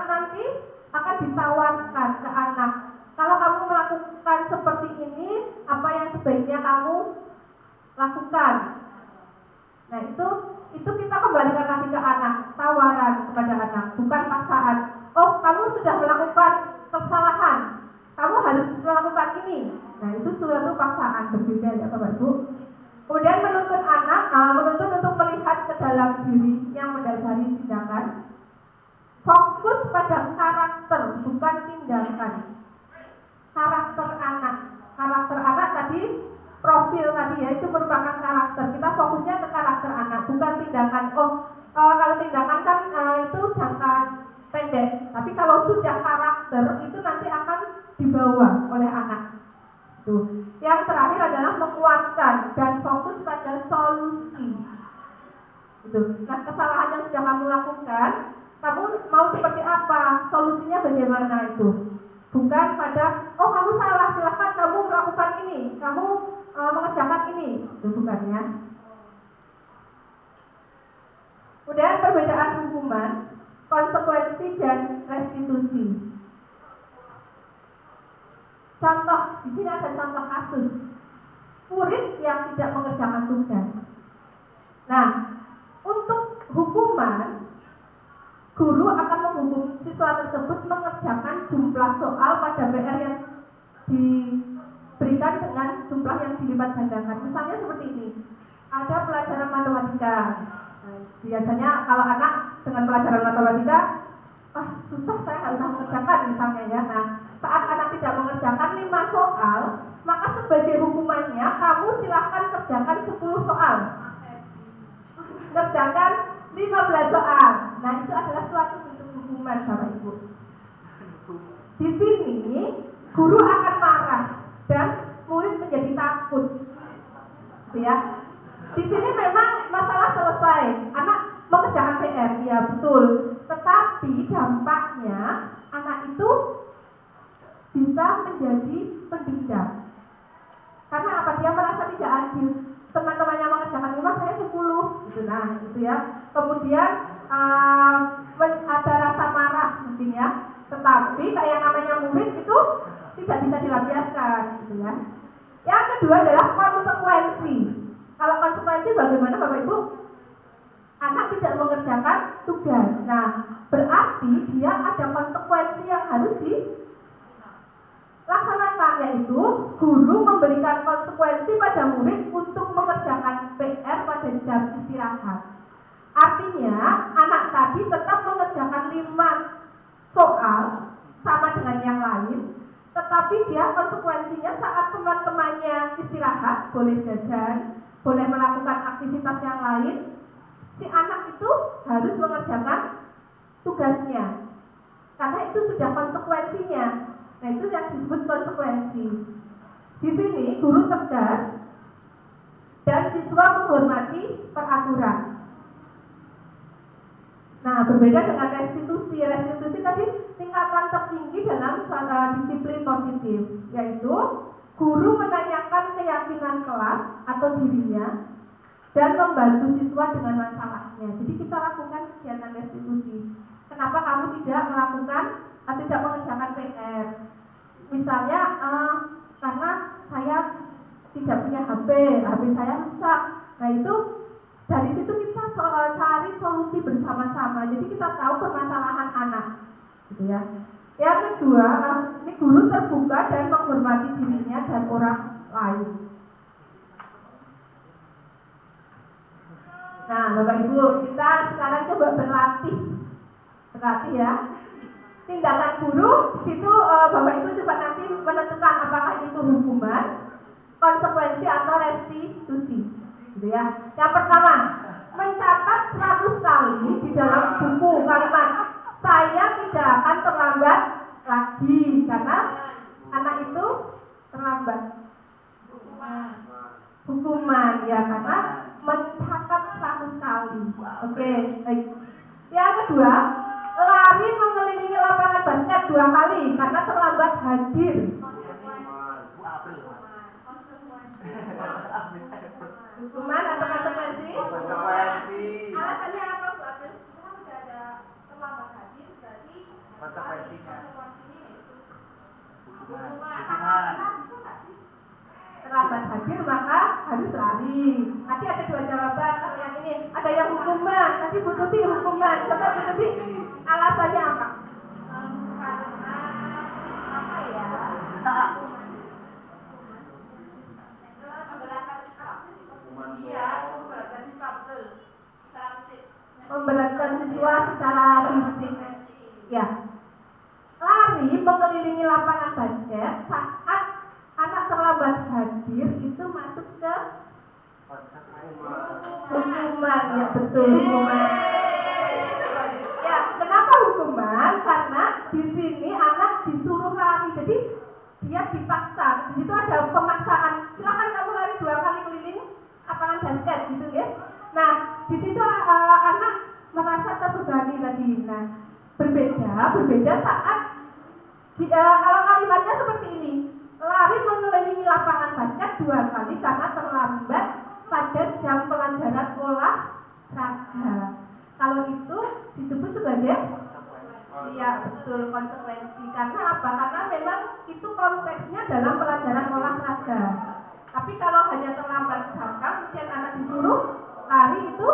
nanti akan ditawarkan ke anak, kalau kamu melakukan seperti ini, apa yang sebaiknya kamu lakukan. Nah itu kita kembalikan lagi ke anak, tawaran kepada anak, bukan paksaan. Oh, kamu sudah melakukan kesalahan, kamu harus melakukan ini. Nah itu suatu paksaan, berbeda ya Bapak Ibu. Kemudian menuntut anak, menuntut untuk melihat ke dalam diri yang mendasari tindakan. Fokus pada karakter, bukan tindakan. Karakter anak tadi, profil tadi ya, itu merupakan karakter. Kita fokusnya ke karakter anak, bukan tindakan. Kalau tindakan kan itu jangka pendek, tapi kalau sudah karakter itu nanti akan dibawa oleh anak. Tuh. Yang terakhir adalah menguatkan dan fokus pada solusi. Itu. Nah, kesalahan yang sudah kamu lakukan, kamu mau seperti apa? Solusinya bagaimana itu? Bukan pada, oh kamu salah, silakan kamu melakukan ini, kamu mengerjakan ini. Itu bukan ya. Kemudian perbedaan hukuman, konsekuensi dan restitusi. Contoh, di sini ada contoh kasus murid yang tidak mengerjakan tugas. Nah, untuk hukuman, guru akan menghukum siswa tersebut mengerjakan jumlah soal pada PR yang diberikan dengan jumlah yang dilipat gandakan. Misalnya seperti ini, ada pelajaran matematika. Nah, biasanya kalau anak dengan pelajaran matematika, susah, saya nggak bisa mengerjakan misalnya ya. Nah, saat anak tidak mengerjakan 5 soal, maka sebagai hukumannya kamu silahkan kerjakan 10 soal. Kerjakan 15 soal. Nah, itu adalah suatu bentuk hukuman Bapak Ibu. Di sini guru akan marah dan murid menjadi takut. Ya. Di sini memang masalah selesai. Anak mengerjakan PR, ya betul. Tetapi dampaknya anak itu bisa menjadi pendendam. Karena apa? Dia merasa tidak adil. Teman-temannya mengerjakan 5, saya 10. Gitu, nah, itu ya. Kemudian ada rasa marah mungkin ya. Tetapi kayak namanya murid itu tidak bisa dilampiaskan, gitu ya. Yang kedua adalah konsekuensi. Kalau konsekuensi bagaimana Bapak Ibu? Anak tidak mengerjakan tugas. Nah, berarti dia ada konsekuensi yang harus dilaksanakan, yaitu guru memberikan konsekuensi pada murid untuk mengerjakan PR pada jam istirahat. Artinya, anak tadi tetap mengerjakan 5 soal sama dengan yang lain, tetapi dia konsekuensinya saat teman-temannya istirahat, boleh jajan, boleh melakukan aktivitas yang lain, si anak itu harus mengerjakan tugasnya. Karena itu sudah konsekuensinya. Nah, itu yang disebut konsekuensi. Di sini guru tegas dan siswa menghormati peraturan. Nah, berbeda dengan restitusi. Restitusi tadi tingkatan tertinggi dalam disiplin positif, yaitu guru menanyakan keyakinan kelas atau dirinya dan membantu siswa dengan masalahnya. Jadi kita lakukan kegiatan restitusi. Kenapa kamu tidak melakukan atau tidak mengerjakan PR? Misalnya karena saya tidak punya HP saya rusak. Nah, itu dari situ kita cari solusi bersama-sama. Jadi kita tahu permasalahan anak, gitu ya. Yang kedua, ini guru terbuka dan menghormati dirinya dan orang lain. Nah, Bapak Ibu, kita sekarang coba berlatih ya. Tindakan guru di situ Bapak Ibu coba nanti menentukan apakah itu hukuman, konsekuensi atau restitusi, gitu ya. Yang pertama, mencatat 100 kali di dalam buku kalimat saya tidak akan terlambat lagi, karena anak itu terlambat. Hukuman. Oke, baik. Yang kedua, lari mengelilingi lapangan basket 2 kali karena terlambat hadir. Hukuman atau konsekuensi? Konsekuensi. Alasannya apa, Bu Abdul? Karena sudah ada terlambat hadir, berarti Konsekuensinya. konsekuensinya itu Hukuman. Karena bisa nggak sih? Terlambat hadir maka harus lari. Tadi ada 2 jawaban. Kalau yang ini ada yang hukuman. Tadi Bu Tuti hukuman. Coba Bu Tuti, alasannya apa? Karena apa ya? Memberatkan siswa secara fisik. Ya. Lari mengelilingi lapangan basket saat anak terlambat hadir itu masuk ke hukuman. Ya betul, hukuman. Ya, kenapa hukuman? Karena di sini anak disuruh lari. Jadi dia dipaksa. Di situ ada pemaksaan. Silakan kamu lari 2 kali keliling lapangan basket gitu ya. Nah, di situ anak merasa terbebani tadi. Nah, berbeda saat kalau kalimatnya seperti ini. Lari mengelilingi lapangan basket 2 kali karena terlambat pada jam pelajaran olahraga. Kalau itu disebut sebagai iya betul, konsekuensi. Karena apa? Karena memang itu konteksnya dalam pelajaran olahraga. Tapi kalau hanya terlambat datang, kemudian anak disuruh lari itu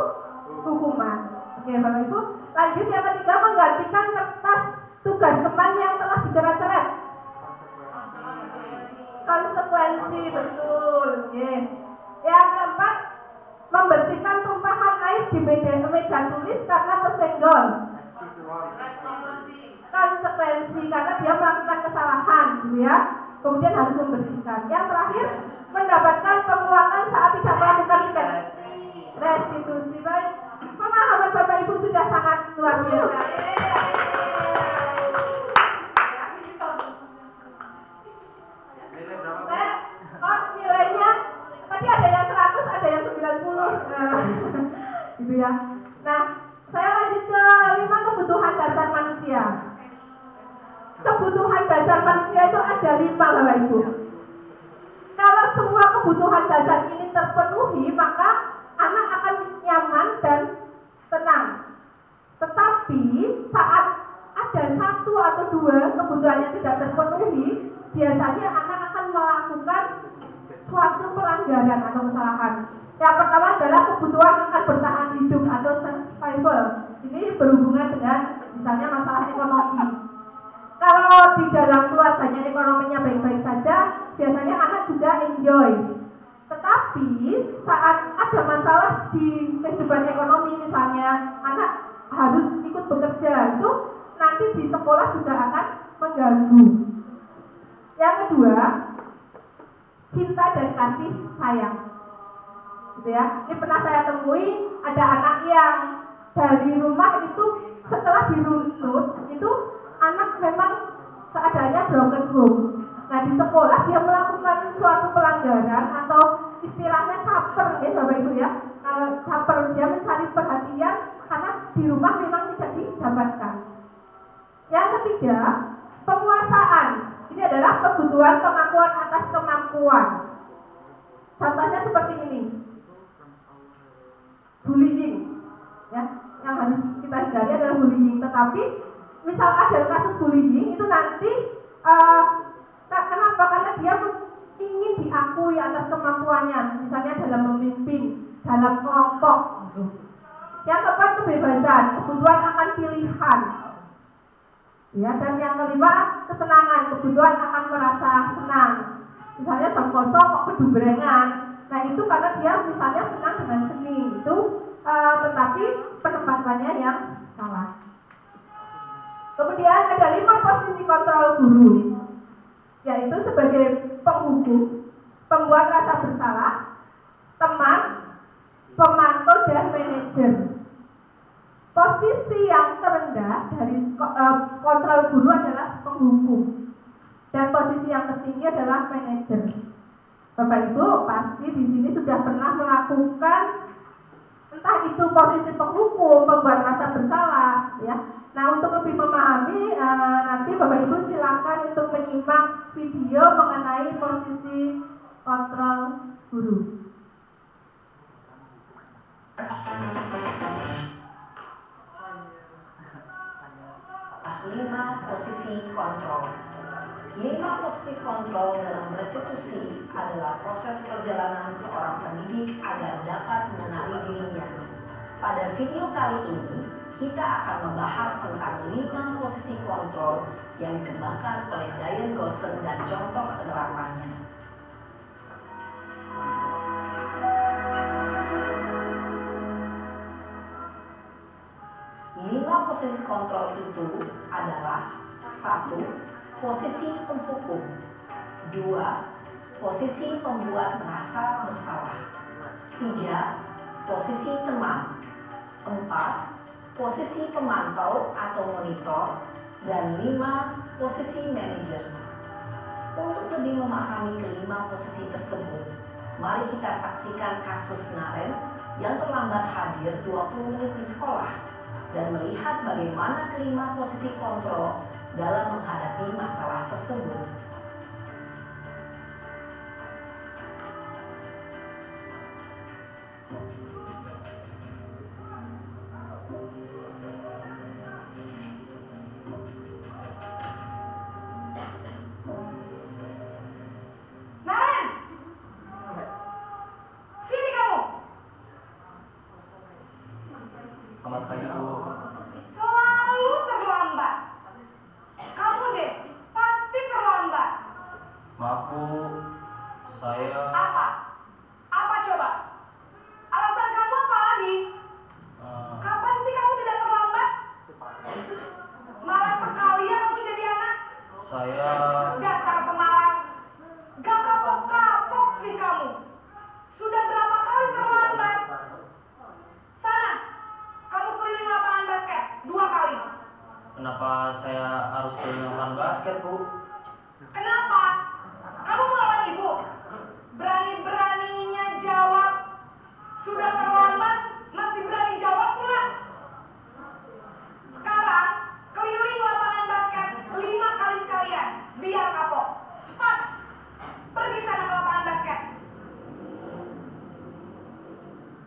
hukuman. Oke, Bapak Ibu. Lanjut yang ketiga, menggantikan kertas tugas teman yang telah dicoret-coret. Konsekuensi, betul. Oke. Yang keempat, membersihkan tumpahan air di meja tulis karena tersenggol. Konsekuensi, karena dia melakukan kesalahan, gitu ya. Kemudian harus membersihkan. Yang terakhir, mendapatkan penguatan saat tidak melakukan restitusi. Baik, pemahaman Bapak Ibu sudah sangat luar biasa. Nilainya tadi ada yang 100, ada yang 90, gitu ya. Nah, saya lanjut ke 5 kebutuhan dasar manusia. Kebutuhan dasar manusia itu ada 5, Bapak Ibu. Kalau semua kebutuhan dasar ini terpenuhi, maka anak akan nyaman dan tenang. Tetapi saat ada 1 atau 2 kebutuhannya tidak terpenuhi, biasanya anak akan melakukan suatu pelanggaran atau kesalahan. Yang pertama adalah kebutuhan akan bertahan hidup atau survival. Ini berhubungan dengan misalnya masalah ekonomi. Kalau di dalam keluarganya ekonominya baik-baik saja, biasanya anak juga enjoy. Tetapi saat ada masalah di kehidupan ekonomi, misalnya anak harus ikut bekerja, itu nanti di sekolah juga akan mengganggu. Yang kedua, cinta dan kasih sayang, gitu ya. Ini pernah saya temui, ada anak yang dari rumah itu setelah dirunut itu anak memang keadaannya broken home. Nah, di sekolah dia melakukan suatu pelanggaran atau istilahnya caper ya Bapak Ibu ya. Kalau caper, dia mencari perhatian karena di rumah memang tidak didapatkan. Yang ketiga, penguasaan. Ini adalah kebutuhan pengakuan atas kemampuan. Contohnya seperti ini. Bullying. Ya, yang harus kita hindari adalah bullying. Tetapi misal ada kasus bullying itu nanti kenapa? Karena dia ingin diakui atas kemampuannya, misalnya dalam memimpin, dalam kelompok. Yang keempat, kebebasan, kebutuhan akan pilihan. Ya, dan yang kelima, kesenangan, kebutuhan akan merasa senang. Misalnya jam kosong kok kedubrengan. Nah, itu karena dia misalnya senang dengan seni itu, tetapi penempatannya yang salah. Kemudian ada 5 posisi kontrol guru, yaitu sebagai penghukum, pembuat rasa bersalah, teman, pemantau, dan manajer. Posisi yang terendah dari kontrol guru adalah penghukum, dan posisi yang tertinggi adalah manajer. Bapak Ibu pasti di sini sudah pernah melakukan entah itu posisi penghukum, pembuat merasa bersalah, ya. Nah, untuk lebih memahami, nanti Bapak Ibu silakan untuk menyimak video mengenai posisi kontrol guru. 5 posisi kontrol. 5 posisi kontrol dalam restitusi adalah proses perjalanan seorang pendidik agar dapat mengenali dirinya. Pada video kali ini, kita akan membahas tentang 5 posisi kontrol yang dikembangkan oleh Diane Gosson dan contoh penerapannya. Posisi kontrol itu adalah 1. Posisi penghukum, 2. Posisi pembuat merasa bersalah, 3. Posisi teman, 4. Posisi pemantau atau monitor, dan 5. Posisi manajer. Untuk lebih memahami kelima posisi tersebut, mari kita saksikan kasus Naren yang terlambat hadir 20 menit di sekolah dan melihat bagaimana kelima posisi kontrol dalam menghadapi masalah tersebut. Naren! Sini kamu! Selamat pagi, Bu. Selalu terlambat. Kamu deh, pasti terlambat. Maaf, Bu. Saya Apa? Apa coba? Alasan kamu apa lagi? Kapan sih kamu tidak terlambat? Malas sekali ya kamu jadi anak. saya Dasar pemalas. Gak kapok-kapok sih kamu. Sudah berapa kali terlambat? Sana, kamu keliling lapangan basket 2 kali. Kenapa saya harus keliling lapangan basket, Bu? Kenapa? Kamu melawan ibu? Berani-beraninya jawab. Sudah terlambat, masih berani jawab pula. Sekarang, keliling lapangan basket 5 kali sekalian. Biar kapok. Cepat. Pergi sana ke lapangan basket.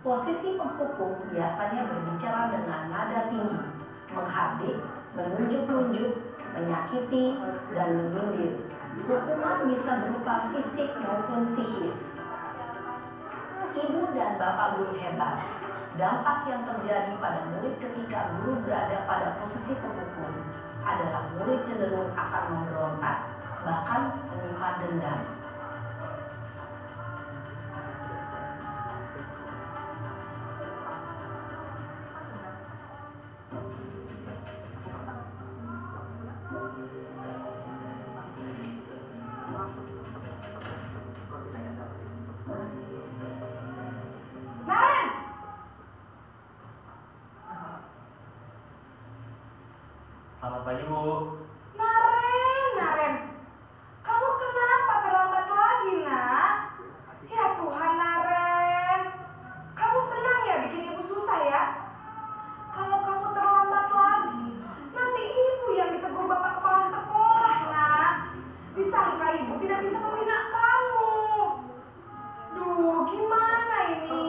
Posisi penghukum biasanya berbicara dengan nada tinggi, menghardik, menunjuk-nunjuk, menyakiti, dan menyindir. Hukuman bisa berupa fisik maupun psikis. Ibu dan bapak guru hebat. Dampak yang terjadi pada murid ketika guru berada pada posisi penghukum adalah murid cenderung akan memberontak, bahkan menyimpan dendam. Naren! Selamat pagi, Bu. Naren. Kamu kenapa terlambat lagi, nak? Ya Tuhan, Naren. Kamu senang ya bikin ibu susah ya? Kalau kamu terlambat lagi, nanti ibu yang ditegur bapak kepala sekolah, nak. Disangka ibu tidak bisa membina kamu. Duh, gimana ini?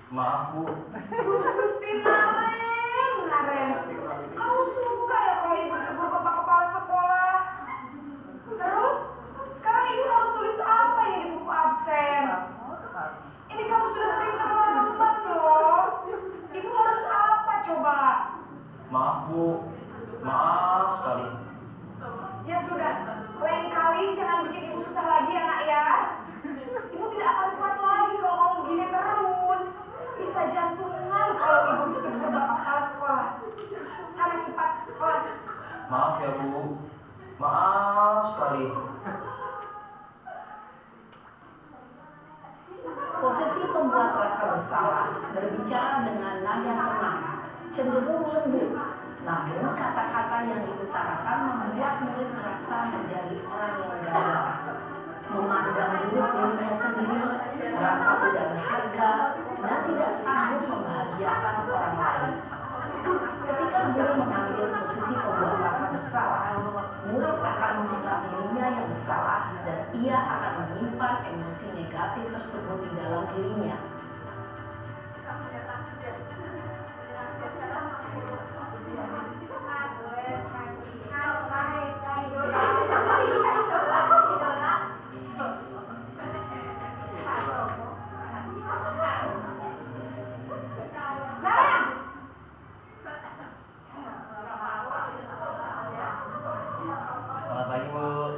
Maaf, Bu. Duh, Gusti Naren. Kamu suka ya kalau ibu ditegur bapak kepala sekolah? Terus, sekarang ibu harus tulis apa ini di buku absen? Ini kamu sudah sering terlambat loh. Ibu harus apa coba? Maaf, Bu. Maaf sekali. Ya sudah, lain kali jangan bikin ibu susah lagi ya nak ya. Ibu tidak akan kuat lagi kalau kamu begini terus. Bisa jantungan kalau ibu ditegur bapak kepala sekolah. Sana cepat ke kelas. Maaf ya, Bu. Maaf sekali. Posisi pembuat rasa bersalah berbicara dengan nada tenang, cenderung lembut. Namun kata-kata yang diutarakan membuat murid merasa menjadi orang yang gagal. Memandang buruk dirinya sendiri, merasa tidak berharga, dan tidak sanggup membahagiakan orang lain. Ketika guru mengambil posisi pembuat rasa bersalah, murid akan menganggap dirinya yang bersalah dan ia akan menyimpan emosi negatif tersebut di dalam dirinya. Selamat pagi, Bu.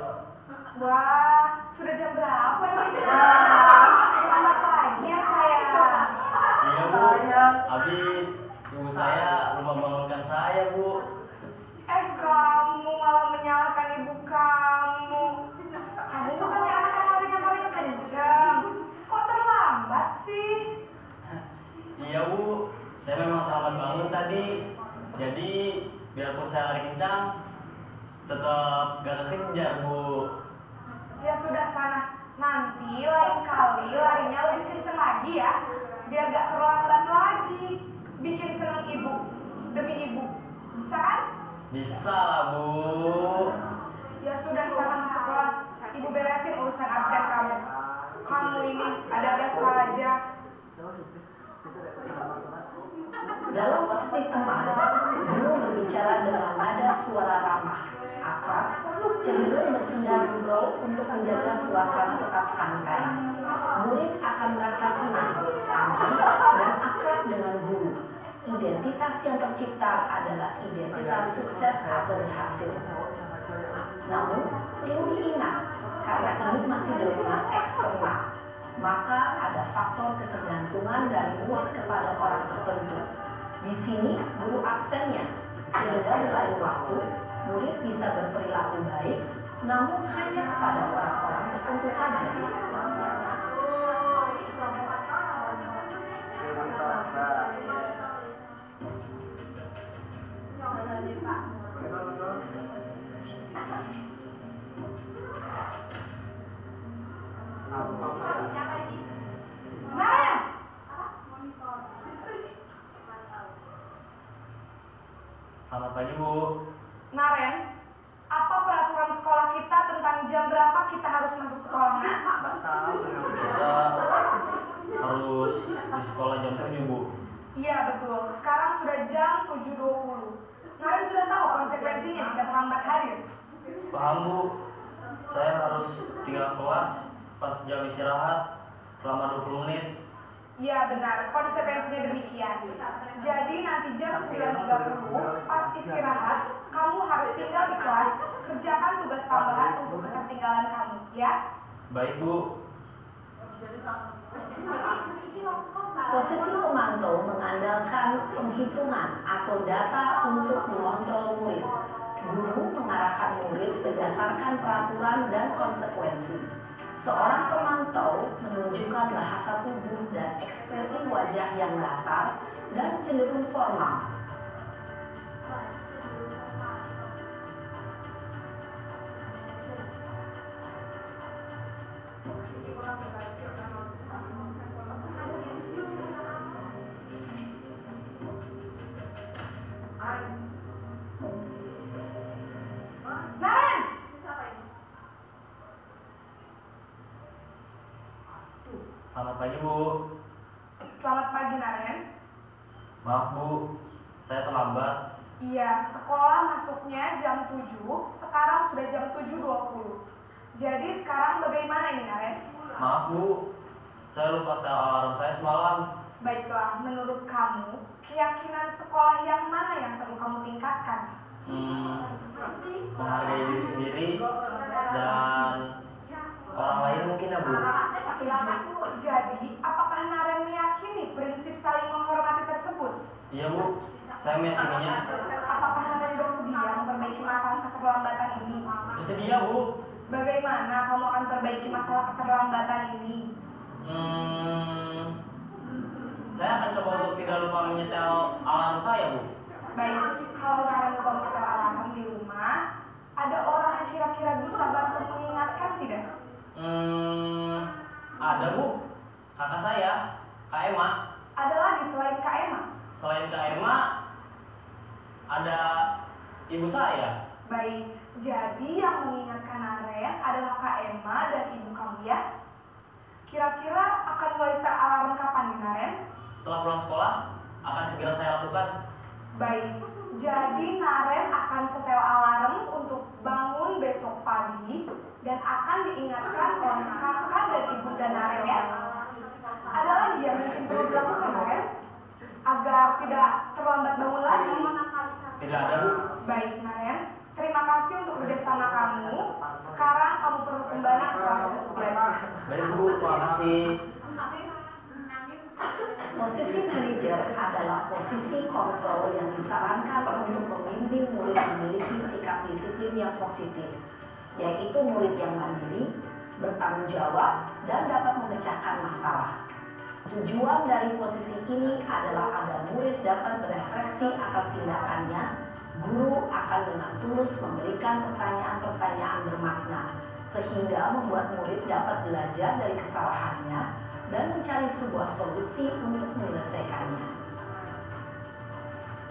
Wah, sudah jam berapa ini? Terlambat lagi ya saya. Iya, Bu. Habis ibu saya lupa membangunkan saya, Bu. Kamu malah menyalahkan ibu kamu. Kamu bukannya anak yang larinya paling kencang. Kok terlambat sih? Iya, Bu. Saya memang terlambat bangun tadi. Jadi, biarpun saya lari kencang, tetap gak kekejar, Bu. Ya sudah sana. Nanti lain kali larinya lebih kencang lagi ya. Biar gak terlambat lagi. Bikin senang ibu. Demi ibu. Bisa kan? Bisa lah, Bu. Ya sudah sana masuk kelas. Ibu beresin urusan absen kamu. Kamu ini ada-ada saja. Dalam posisi teman, guru berbicara dengan nada suara ramah, akrab, cenderung bersenda gurau untuk menjaga suasana tetap santai. Murid akan merasa senang, aman, dan akrab dengan guru. Identitas yang tercipta adalah identitas sukses atau berhasil. Namun, perlu diingat, karena ini masih dorongan eksternal, maka ada faktor ketergantungan dari murid kepada orang tertentu. Di sini, guru absennya, sehingga di lain waktu, murid bisa berperilaku baik, namun hanya kepada orang-orang tertentu saja. Naren! Selamat pagi, Bu. Naren, apa peraturan sekolah kita tentang jam berapa kita harus masuk sekolah, Nak? Kita harus di sekolah jam 7, Bu. Iya betul, sekarang sudah jam 7.20. Naren sudah tahu konsekuensinya jika terlambat hadir. Paham, Bu. Saya harus tinggal kelas pas jam istirahat selama 20 menit. Iya benar, konsekuensinya demikian. Jadi nanti jam 9.30 pas istirahat, kamu harus tinggal di kelas, kerjakan tugas tambahan untuk ketertinggalan kamu, ya? Baik, Bu. Posisi pemantau mengandalkan penghitungan atau data untuk mengontrol murid. Guru mengarahkan murid berdasarkan peraturan dan konsekuensi. Seorang pemantau menunjukkan bahasa tubuh dan ekspresi wajah yang datar dan cenderung formal. Naren! Selamat pagi, Bu. Selamat pagi, Naren. Maaf, Bu. Saya terlambat. Iya, sekolah masuknya jam 7, sekarang sudah jam 7.20. Jadi sekarang bagaimana ini, Naren? Maaf, Bu. Saya lupa setel alarm saya semalam. Baiklah, menurut kamu, keyakinan sekolah yang mana yang perlu kamu tingkatkan? Menghargai diri sendiri dan orang lain mungkin ya, Bu. Setuju. Jadi, apakah Naren meyakini prinsip saling menghormati tersebut? Iya, Bu. Saya meyakininya. Apakah Naren bersedia memperbaiki masalah keterlambatan ini? Bersedia, Bu. Bagaimana kamu akan perbaiki masalah keterlambatan ini? Saya akan coba untuk tidak lupa menyetel alarm saya, Bu. Baik, kalau Naren lupa menyetel alarm di rumah, ada orang yang kira-kira bisa bantu mengingatkan tidak? Ada, Bu. Kakak saya, Kak Emma. Ada lagi selain Kak Emma? Selain Kak Emma, ada ibu saya. Baik, jadi yang mengingatkan Naren adalah Kak Emma dan ibu kamu ya? Kira-kira akan mulai start alarm kapan nih Naren? Setelah pulang sekolah, akan segera saya lakukan. Baik, jadi Naren akan setel alarm untuk bangun besok pagi dan akan diingatkan oleh kakak dan ibunda Naren ya. Ada lagi yang mungkin perlu dilakukan Naren? Agar tidak terlambat bangun lagi. Tidak ada, Bu. Baik Naren, terima kasih untuk kerjasama kamu. Sekarang kamu perlu kembali ke kelas untuk belajar. Baik, Bu. Terima kasih. Posisi manajer adalah posisi kontrol yang disarankan untuk membimbing murid memiliki sikap disiplin yang positif, yaitu murid yang mandiri, bertanggung jawab, dan dapat memecahkan masalah. Tujuan dari posisi ini adalah agar murid dapat berefleksi atas tindakannya. Guru akan dengan tulus memberikan pertanyaan-pertanyaan bermakna, sehingga membuat murid dapat belajar dari kesalahannya dan mencari sebuah solusi untuk menyelesaikannya.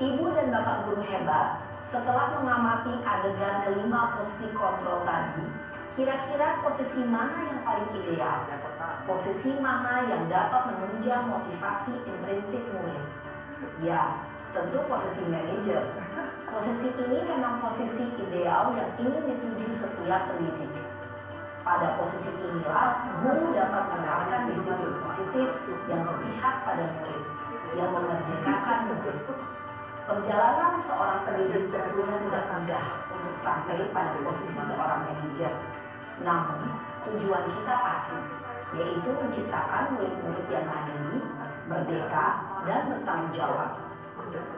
Ibu dan Bapak guru hebat, setelah mengamati adegan kelima posisi kontrol tadi, kira-kira posisi mana yang paling ideal? Posisi mana yang dapat menunjang motivasi intrinsik murid? Ya, tentu posisi manajer. Posisi ini memang posisi ideal yang ingin dituju setiap pendidik. Pada posisi inilah, guru dapat menerapkan disiplin positif yang berpihak pada murid, yang memerdekakan murid. Perjalanan seorang pendidik tentunya tidak mudah untuk sampai pada posisi seorang manajer. Namun, tujuan kita pasti, yaitu menciptakan murid-murid yang mandiri, merdeka, dan bertanggung jawab.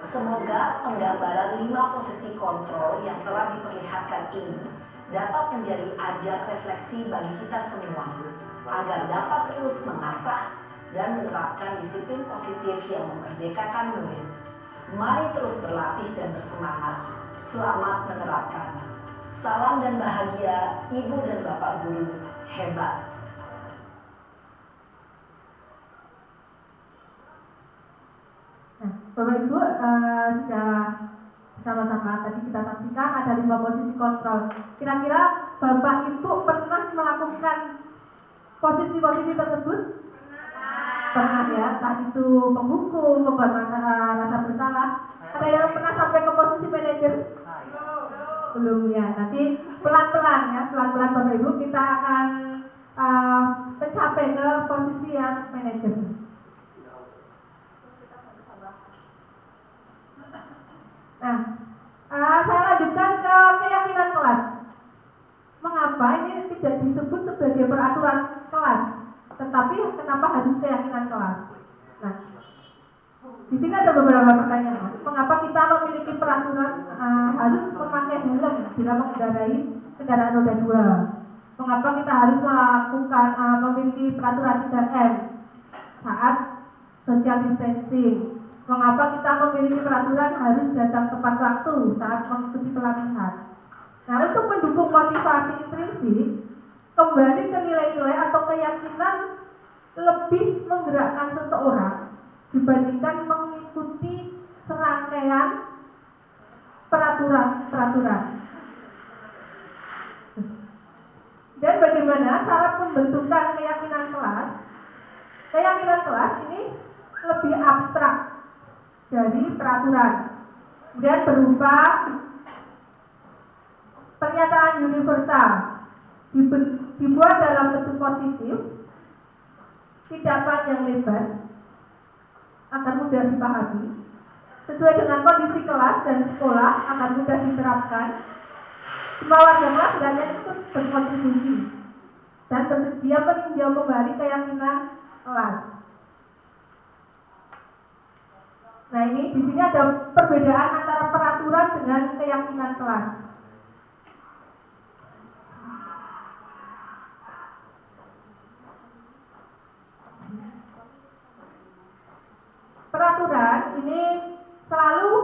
Semoga penggambaran 5 posisi kontrol yang telah diperlihatkan ini dapat menjadi ajang refleksi bagi kita semua, agar dapat terus mengasah dan menerapkan disiplin positif yang memerdekakan murid. Mari terus berlatih dan bersemangat. Selamat menerapkan. Salam dan bahagia Ibu dan Bapak guru hebat. Nah, Bapak Ibu sudah sama-sama tadi kita saksikan ada 5 posisi kontrol. Kira-kira Bapak Ibu pernah melakukan posisi-posisi tersebut? Pernah ya, entah itu penghukum, membuat rasa bersalah. Ada yang pernah sampai ke posisi manajer? Belum ya. Nanti pelan-pelan ya, pelan-pelan Bapak Ibu kita akan mencapai ke posisi yang manajer. Nah, saya lanjutkan ke keyakinan kelas. Mengapa ini tidak disebut sebagai peraturan kelas, tetapi kenapa harus keyakinan kelas? Nah, di sini ada beberapa pertanyaan. Mengapa kita memiliki peraturan harus memakai helm bila mengendarai kendaraan roda 2? Mengapa kita harus melakukan memiliki peraturan 3M saat social distancing? Mengapa kita memiliki peraturan harus datang tepat waktu saat mengikuti pelatihan? Nah, untuk mendukung motivasi intrinsik, kembali ke nilai-nilai atau keyakinan lebih menggerakkan seseorang dibandingkan mengikuti serangkaian peraturan-peraturan. Dan bagaimana cara pembentukan keyakinan kelas? Keyakinan kelas ini lebih abstrak dari peraturan, kemudian berupa pernyataan universal, dibuat dalam bentuk positif, tidak panjang lebar, agar mudah dipahami, sesuai dengan kondisi kelas dan sekolah, agar mudah diterapkan. Semua warga kelas hendaknya ikut berkontribusi dan bersedia meninjau kembali keyakinan kelas. Nah, ini di sini ada perbedaan antara peraturan dengan keyakinan kelas. Peraturan ini selalu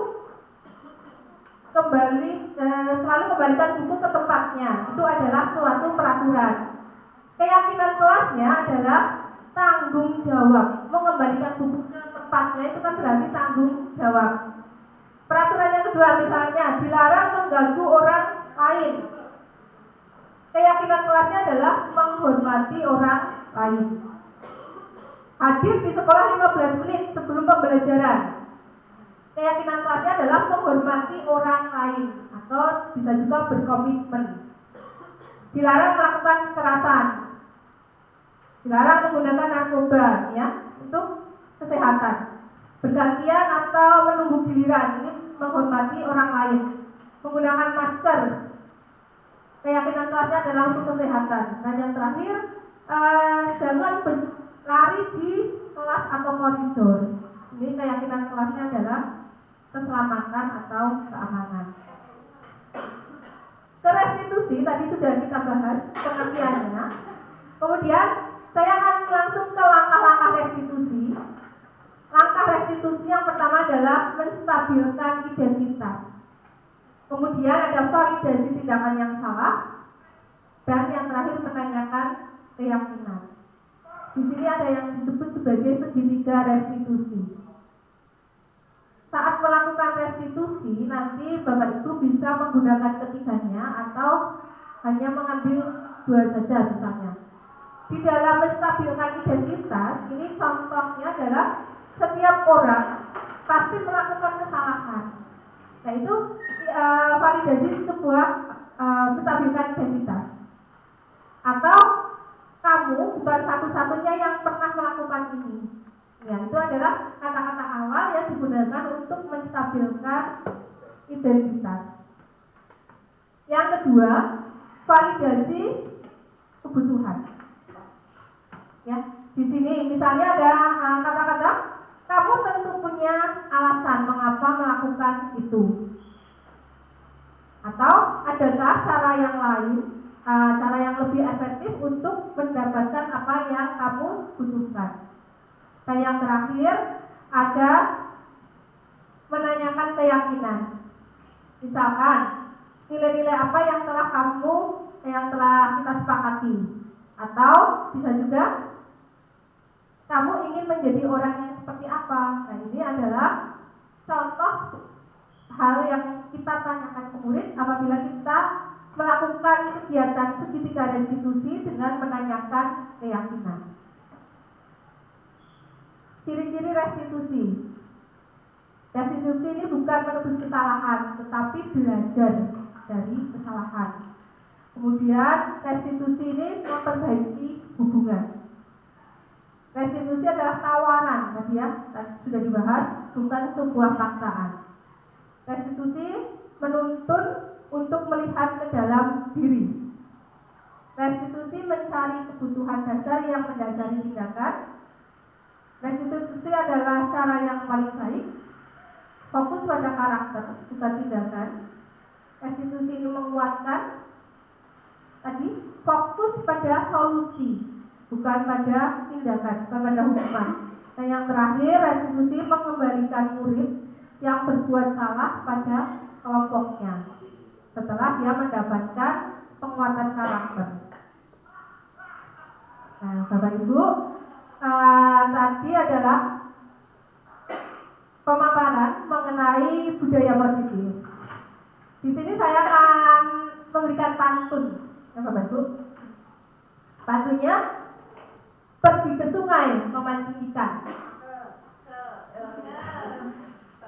kembalikan buku ke tempatnya. Itu adalah suatu peraturan. Keyakinan kelasnya adalah tanggung jawab. Mengembalikan buku ke tempatnya itu kan berarti tanggung jawab. Peraturan yang kedua misalnya dilarang mengganggu orang lain. Keyakinan kelasnya adalah menghormati orang lain. Hadir di sekolah 15 menit sebelum pembelajaran. Keyakinan kelasnya adalah menghormati orang lain atau bisa juga berkomitmen. Dilarang melakukan kekerasan. Dilarang menggunakan narkoba ya untuk kesehatan. Bergantian atau menunggu giliran, ini menghormati orang lain. Menggunakan masker. Keyakinan kelasnya adalah untuk kesehatan. Dan yang terakhir, jangan berlari di kelas atau koridor. Ini keyakinan kelasnya adalah keselamatan atau keamanan. Ke restitusi tadi sudah kita bahas pengertiannya. Kemudian saya akan langsung ke langkah-langkah restitusi. Langkah restitusi yang pertama adalah menstabilkan identitas. Kemudian ada validasi tindakan yang salah, dan yang terakhir menanyakan keyakinan. Di sini ada yang disebut sebagai segitiga restitusi. Saat melakukan restitusi, nanti Bapak Ibu bisa menggunakan ketiganya atau hanya mengambil dua saja misalnya. Di dalam menstabilkan identitas, ini contohnya adalah setiap orang pasti melakukan kesalahan. Nah itu validasi sebuah menstabilkan identitas. Atau kamu bukan satu-satunya yang pernah melakukan ini. Ya, itu adalah kata-kata awal yang digunakan untuk menstabilkan identitas. Yang kedua, validasi kebutuhan. Ya, di sini misalnya ada kata-kata kamu tentu punya alasan mengapa melakukan itu. Atau adakah cara yang lain, cara yang lebih efektif untuk mendapatkan apa yang kamu butuhkan. Dan yang terakhir ada menanyakan keyakinan. Misalkan nilai-nilai apa yang telah kita sepakati. Atau bisa juga kamu ingin menjadi orang yang seperti apa. Nah ini adalah contoh hal yang kita tanyakan ke murid apabila kita melakukan kegiatan segitiga restitusi dengan menanyakan keyakinan. Ciri-ciri restitusi. Restitusi ini bukan menebus kesalahan, tetapi belajar dari kesalahan. Kemudian restitusi ini memperbaiki hubungan. Restitusi adalah tawaran, tadi ya, sudah dibahas, bukan sebuah paksaan. Restitusi menuntun untuk melihat ke dalam diri. Restitusi mencari kebutuhan dasar yang mendasari tindakan. Restitusi adalah cara yang paling baik. Fokus pada karakter, bukan tindakan. Restitusi ini menguatkan. Tadi fokus pada solusi, bukan pada tindakan, bukan pada hukuman. Dan yang terakhir, restitusi mengembalikan murid yang berbuat salah pada kelompoknya setelah dia mendapatkan penguatan karakter. Nah, Bapak Ibu, tadi adalah pemaparan mengenai budaya positif. Di sini saya akan memberikan pantun, ya Bapak Ibu. Pantunnya, pergi ke sungai memancing ikan,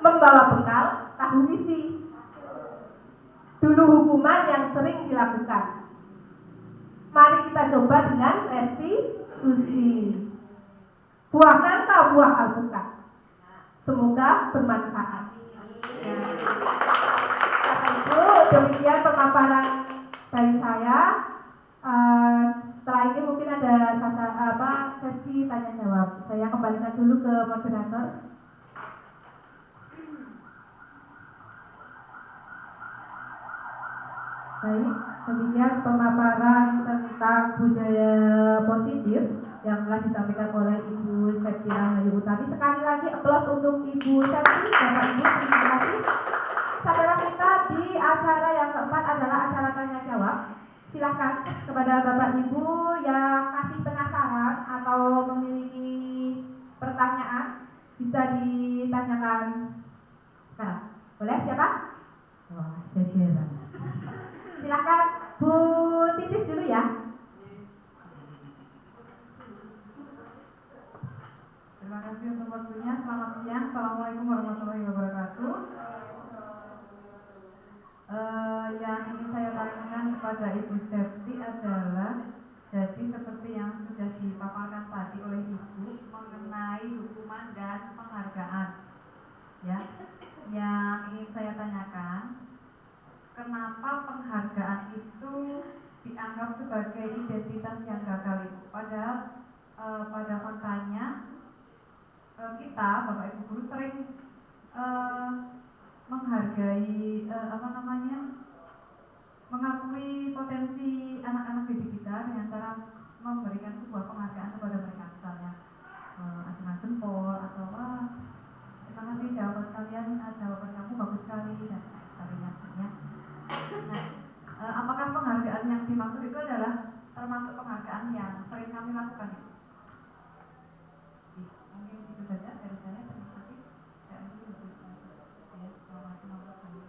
membawa bekal tahu isi. Dulu hukuman yang sering dilakukan. Mari kita coba dengan restitusi. Buah nangka, buah alpukat. Semoga bermanfaat. Bapak Ibu, demikian pemaparan dari saya. Setelah ini mungkin ada sesi tanya jawab. Saya kembalikan dulu ke moderator. Baik, demikian pemaparan tentang budaya positif yang telah disampaikan oleh Ibu Septiana Hayu Utami. Sekali lagi aplaus untuk Ibu Septi. Bapak Ibu, terima kasih. Saudara kita di acara yang keempat adalah acara tanya jawab. Silakan kepada Bapak Ibu yang masih penasaran atau memiliki Boleh siapa? Wah, jajaran. Silakan Bu Titis dulu ya. Terima kasih untuk waktunya. Selamat siang. Assalamualaikum warahmatullahi wabarakatuh. Yang ingin saya tanyakan kepada Ibu Septi adalah, jadi seperti yang sudah dipaparkan tadi oleh Ibu mengenai hukuman dan penghargaan, ya. Yang ingin saya tanyakan, kenapa penghargaan itu dianggap sebagai identitas yang gagal itu? Padahal pada faktanya kita, Bapak Ibu guru, sering menghargai mengakui potensi anak-anak didik kita dengan cara memberikan sebuah penghargaan kepada mereka, misalnya acungan jempol atau terima kasih jawaban kalian, jawaban kamu bagus sekali dan lain sebagainya. Nah, apakah penghargaan yang dimaksud itu adalah termasuk penghargaan yang sering kami lakukan itu? Mungkin itu saja dari saya. Terima kasih.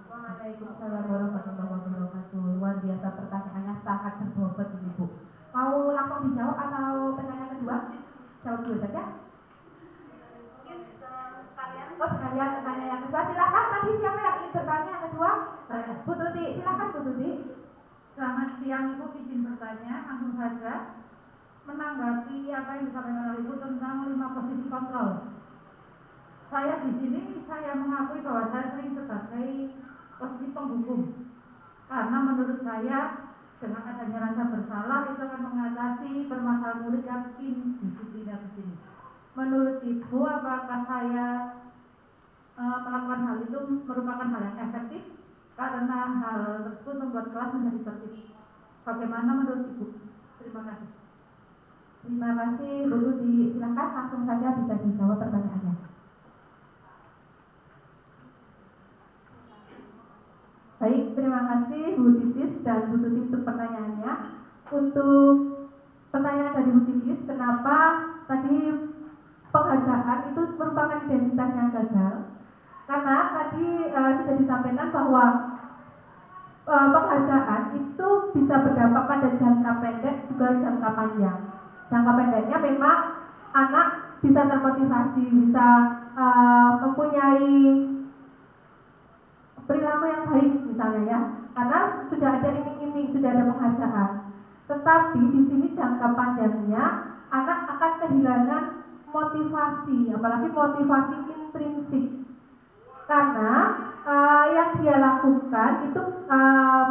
Waalaikumsalam warahmatullahi wabarakatuh. Luar biasa pertanyaannya, sangat berbobot ini Bu. Mau langsung dijawab atau pertanyaan kedua? Jawab dulu saja. Oh sekalian pertanyaan yang kedua. Silakan, tadi siapa yang ingin bertanya yang kedua? Bu Tuti, silakan Bu Tuti. Selamat siang Ibu, izin bertanya langsung saja menanggapi apa yang disampaikan oleh Ibu tentang 5 posisi kontrol. Saya di sini mengakui bahwa saya sering sebagai posisi penghukum, karena menurut saya dengan adanya rasa bersalah itu akan mengatasi permasalahan murid yang indisipliner di sini. Menurut Ibu, apakah saya melakukan hal itu merupakan hal yang efektif karena hal tersebut membuat kelas menjadi tertib? Bagaimana menurut Ibu? Terima kasih. Terima kasih Bu Tuti. Silakan langsung saja bisa dijawab pertanyaannya. Baik, terima kasih Bu Titis dan Bu Tuti untuk pertanyaannya. Untuk pertanyaan dari Bu Titis, kenapa tadi penghargaan itu merupakan identitas yang gagal? Karena tadi sudah disampaikan bahwa penghargaan itu bisa berdampak pada jangka pendek juga jangka panjang. Jangka pendeknya memang anak bisa termotivasi, bisa mempunyai perilaku yang baik misalnya ya, karena sudah ada iming-iming, sudah ada penghargaan. Tetapi di sini jangka panjangnya anak akan kehilangan motivasi, apalagi motivasi intrinsik, karena yang dia lakukan itu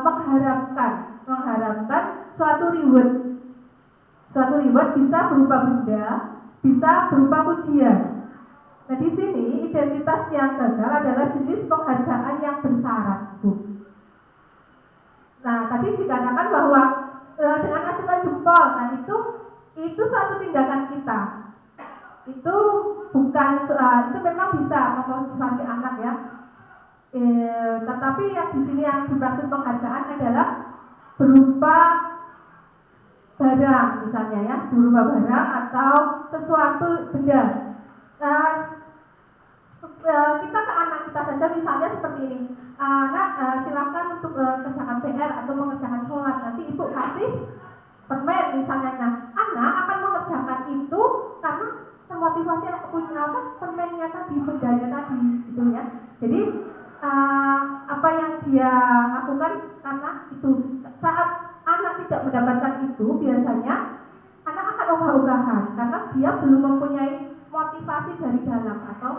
mengharapkan suatu reward bisa berupa benda, bisa berupa pujian. Nah di sini identitas yang gagal adalah jenis penghargaan yang bersyarat, Bu. Nah tadi dikatakan bahwa dengan acungan jempol, nah itu suatu tindakan kita. Itu bukan itu memang bisa memotivasi anak ya. Tetapi yang di sini yang dimaksud penghargaan adalah berupa barang misalnya ya, berupa barang atau sesuatu benda. Kita ke anak kita saja misalnya seperti ini, anak silakan untuk kerjakan PR atau mengerjakan sholat, nanti ibu kasih permen misalnya. Nah anak akan mengerjakan itu karena termotivasi punya permennya tadi, bendanya tadi gitu ya. Jadi apa yang dia lakukan karena itu. Saat anak tidak mendapatkan itu, biasanya anak akan ogah-ogahan karena dia belum mempunyai motivasi dari dalam atau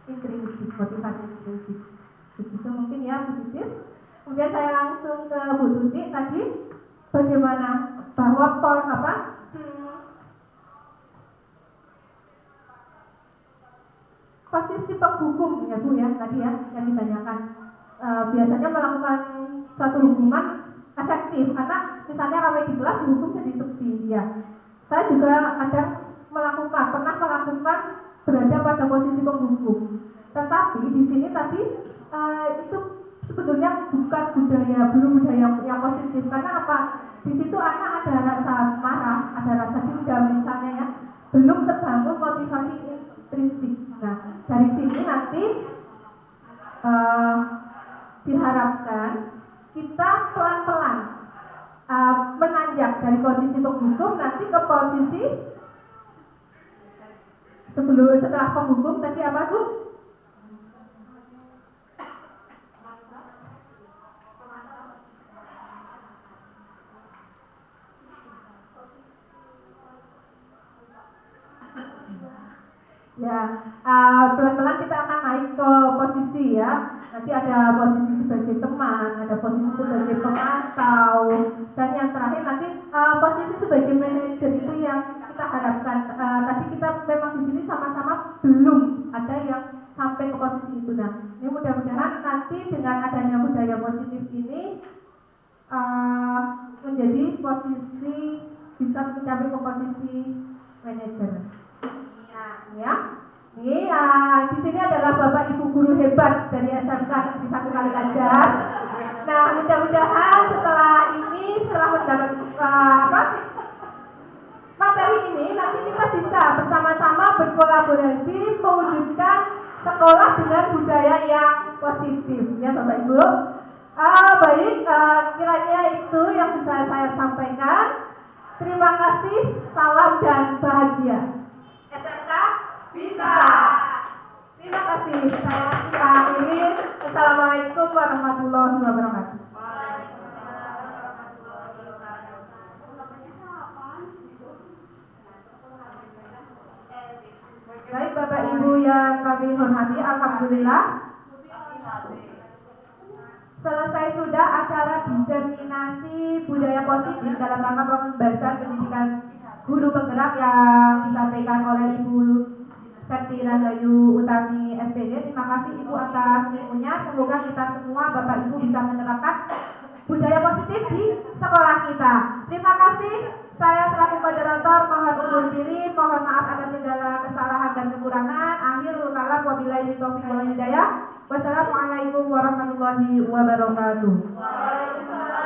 intrinsik, motivasi intrinsik. Begitu mungkin ya Bu Titis. Kemudian saya langsung ke Bu Tuti tadi, bagaimana bahwa posisi penghukum ya Bu ya tadi ya yang ditanyakan, biasanya melakukan suatu hukuman efektif karena misalnya ramai di kelas dihukum jadi sepi ya. Saya juga pernah melakukan berada pada posisi penghukum. Tetapi di sini tadi itu sebetulnya bukan belum budaya yang positif, karena apa? Di situ anak ada rasa marah, ada rasa dendam misalnya ya, belum terbangun motivasi intrinsik. Nah dari sini nanti diharapkan kita pelan-pelan menanjak dari posisi penghukum nanti ke posisi setelah penghukum tadi apa Bu? Ya, pelan-pelan kita akan naik ke posisi ya. Nanti ada posisi sebagai teman, ada posisi sebagai pemantau, dan yang terakhir nanti posisi sebagai manajer itu yang kita harapkan. Tadi kita memang di sini sama-sama belum ada yang sampai ke posisi itu. Nah, ini mudah-mudahan nanti dengan adanya budaya positif ini menjadi posisi bisa mencapai ke posisi manajer. Ya, ini di sini adalah Bapak Ibu guru hebat dari SMK Negeri 1 Kalikanjar. Nah, mudah-mudahan setelah mendapat materi ini, nanti kita bisa bersama-sama berkolaborasi mewujudkan sekolah dengan budaya yang positif, ya Bapak Ibu. Baik, kiranya itu yang bisa saya sampaikan. Terima kasih, salam dan bahagia. SMK bisa. Terima kasih. Saya akhiri. Assalamualaikum warahmatullahi wabarakatuh. Baik Bapak Ibu yang kami hormati, alhamdulillah selesai sudah acara diseminasi budaya positif dalam rangka pembahasan pendidikan guru penggerak yang disampaikan oleh Ibu Septi Rahayu Utami SPD. Terima kasih Ibu atas ilmunya. Semoga kita semua Bapak Ibu bisa menerapkan budaya positif di sekolah kita. Terima kasih. Saya selaku moderator mohon undur diri, mohon maaf atas segala kesalahan dan kekurangan. Akhirul kalam, wabillahi taufiq wal hidayah. Wassalamualaikum warahmatullahi wabarakatuh. Waalaikumsalam.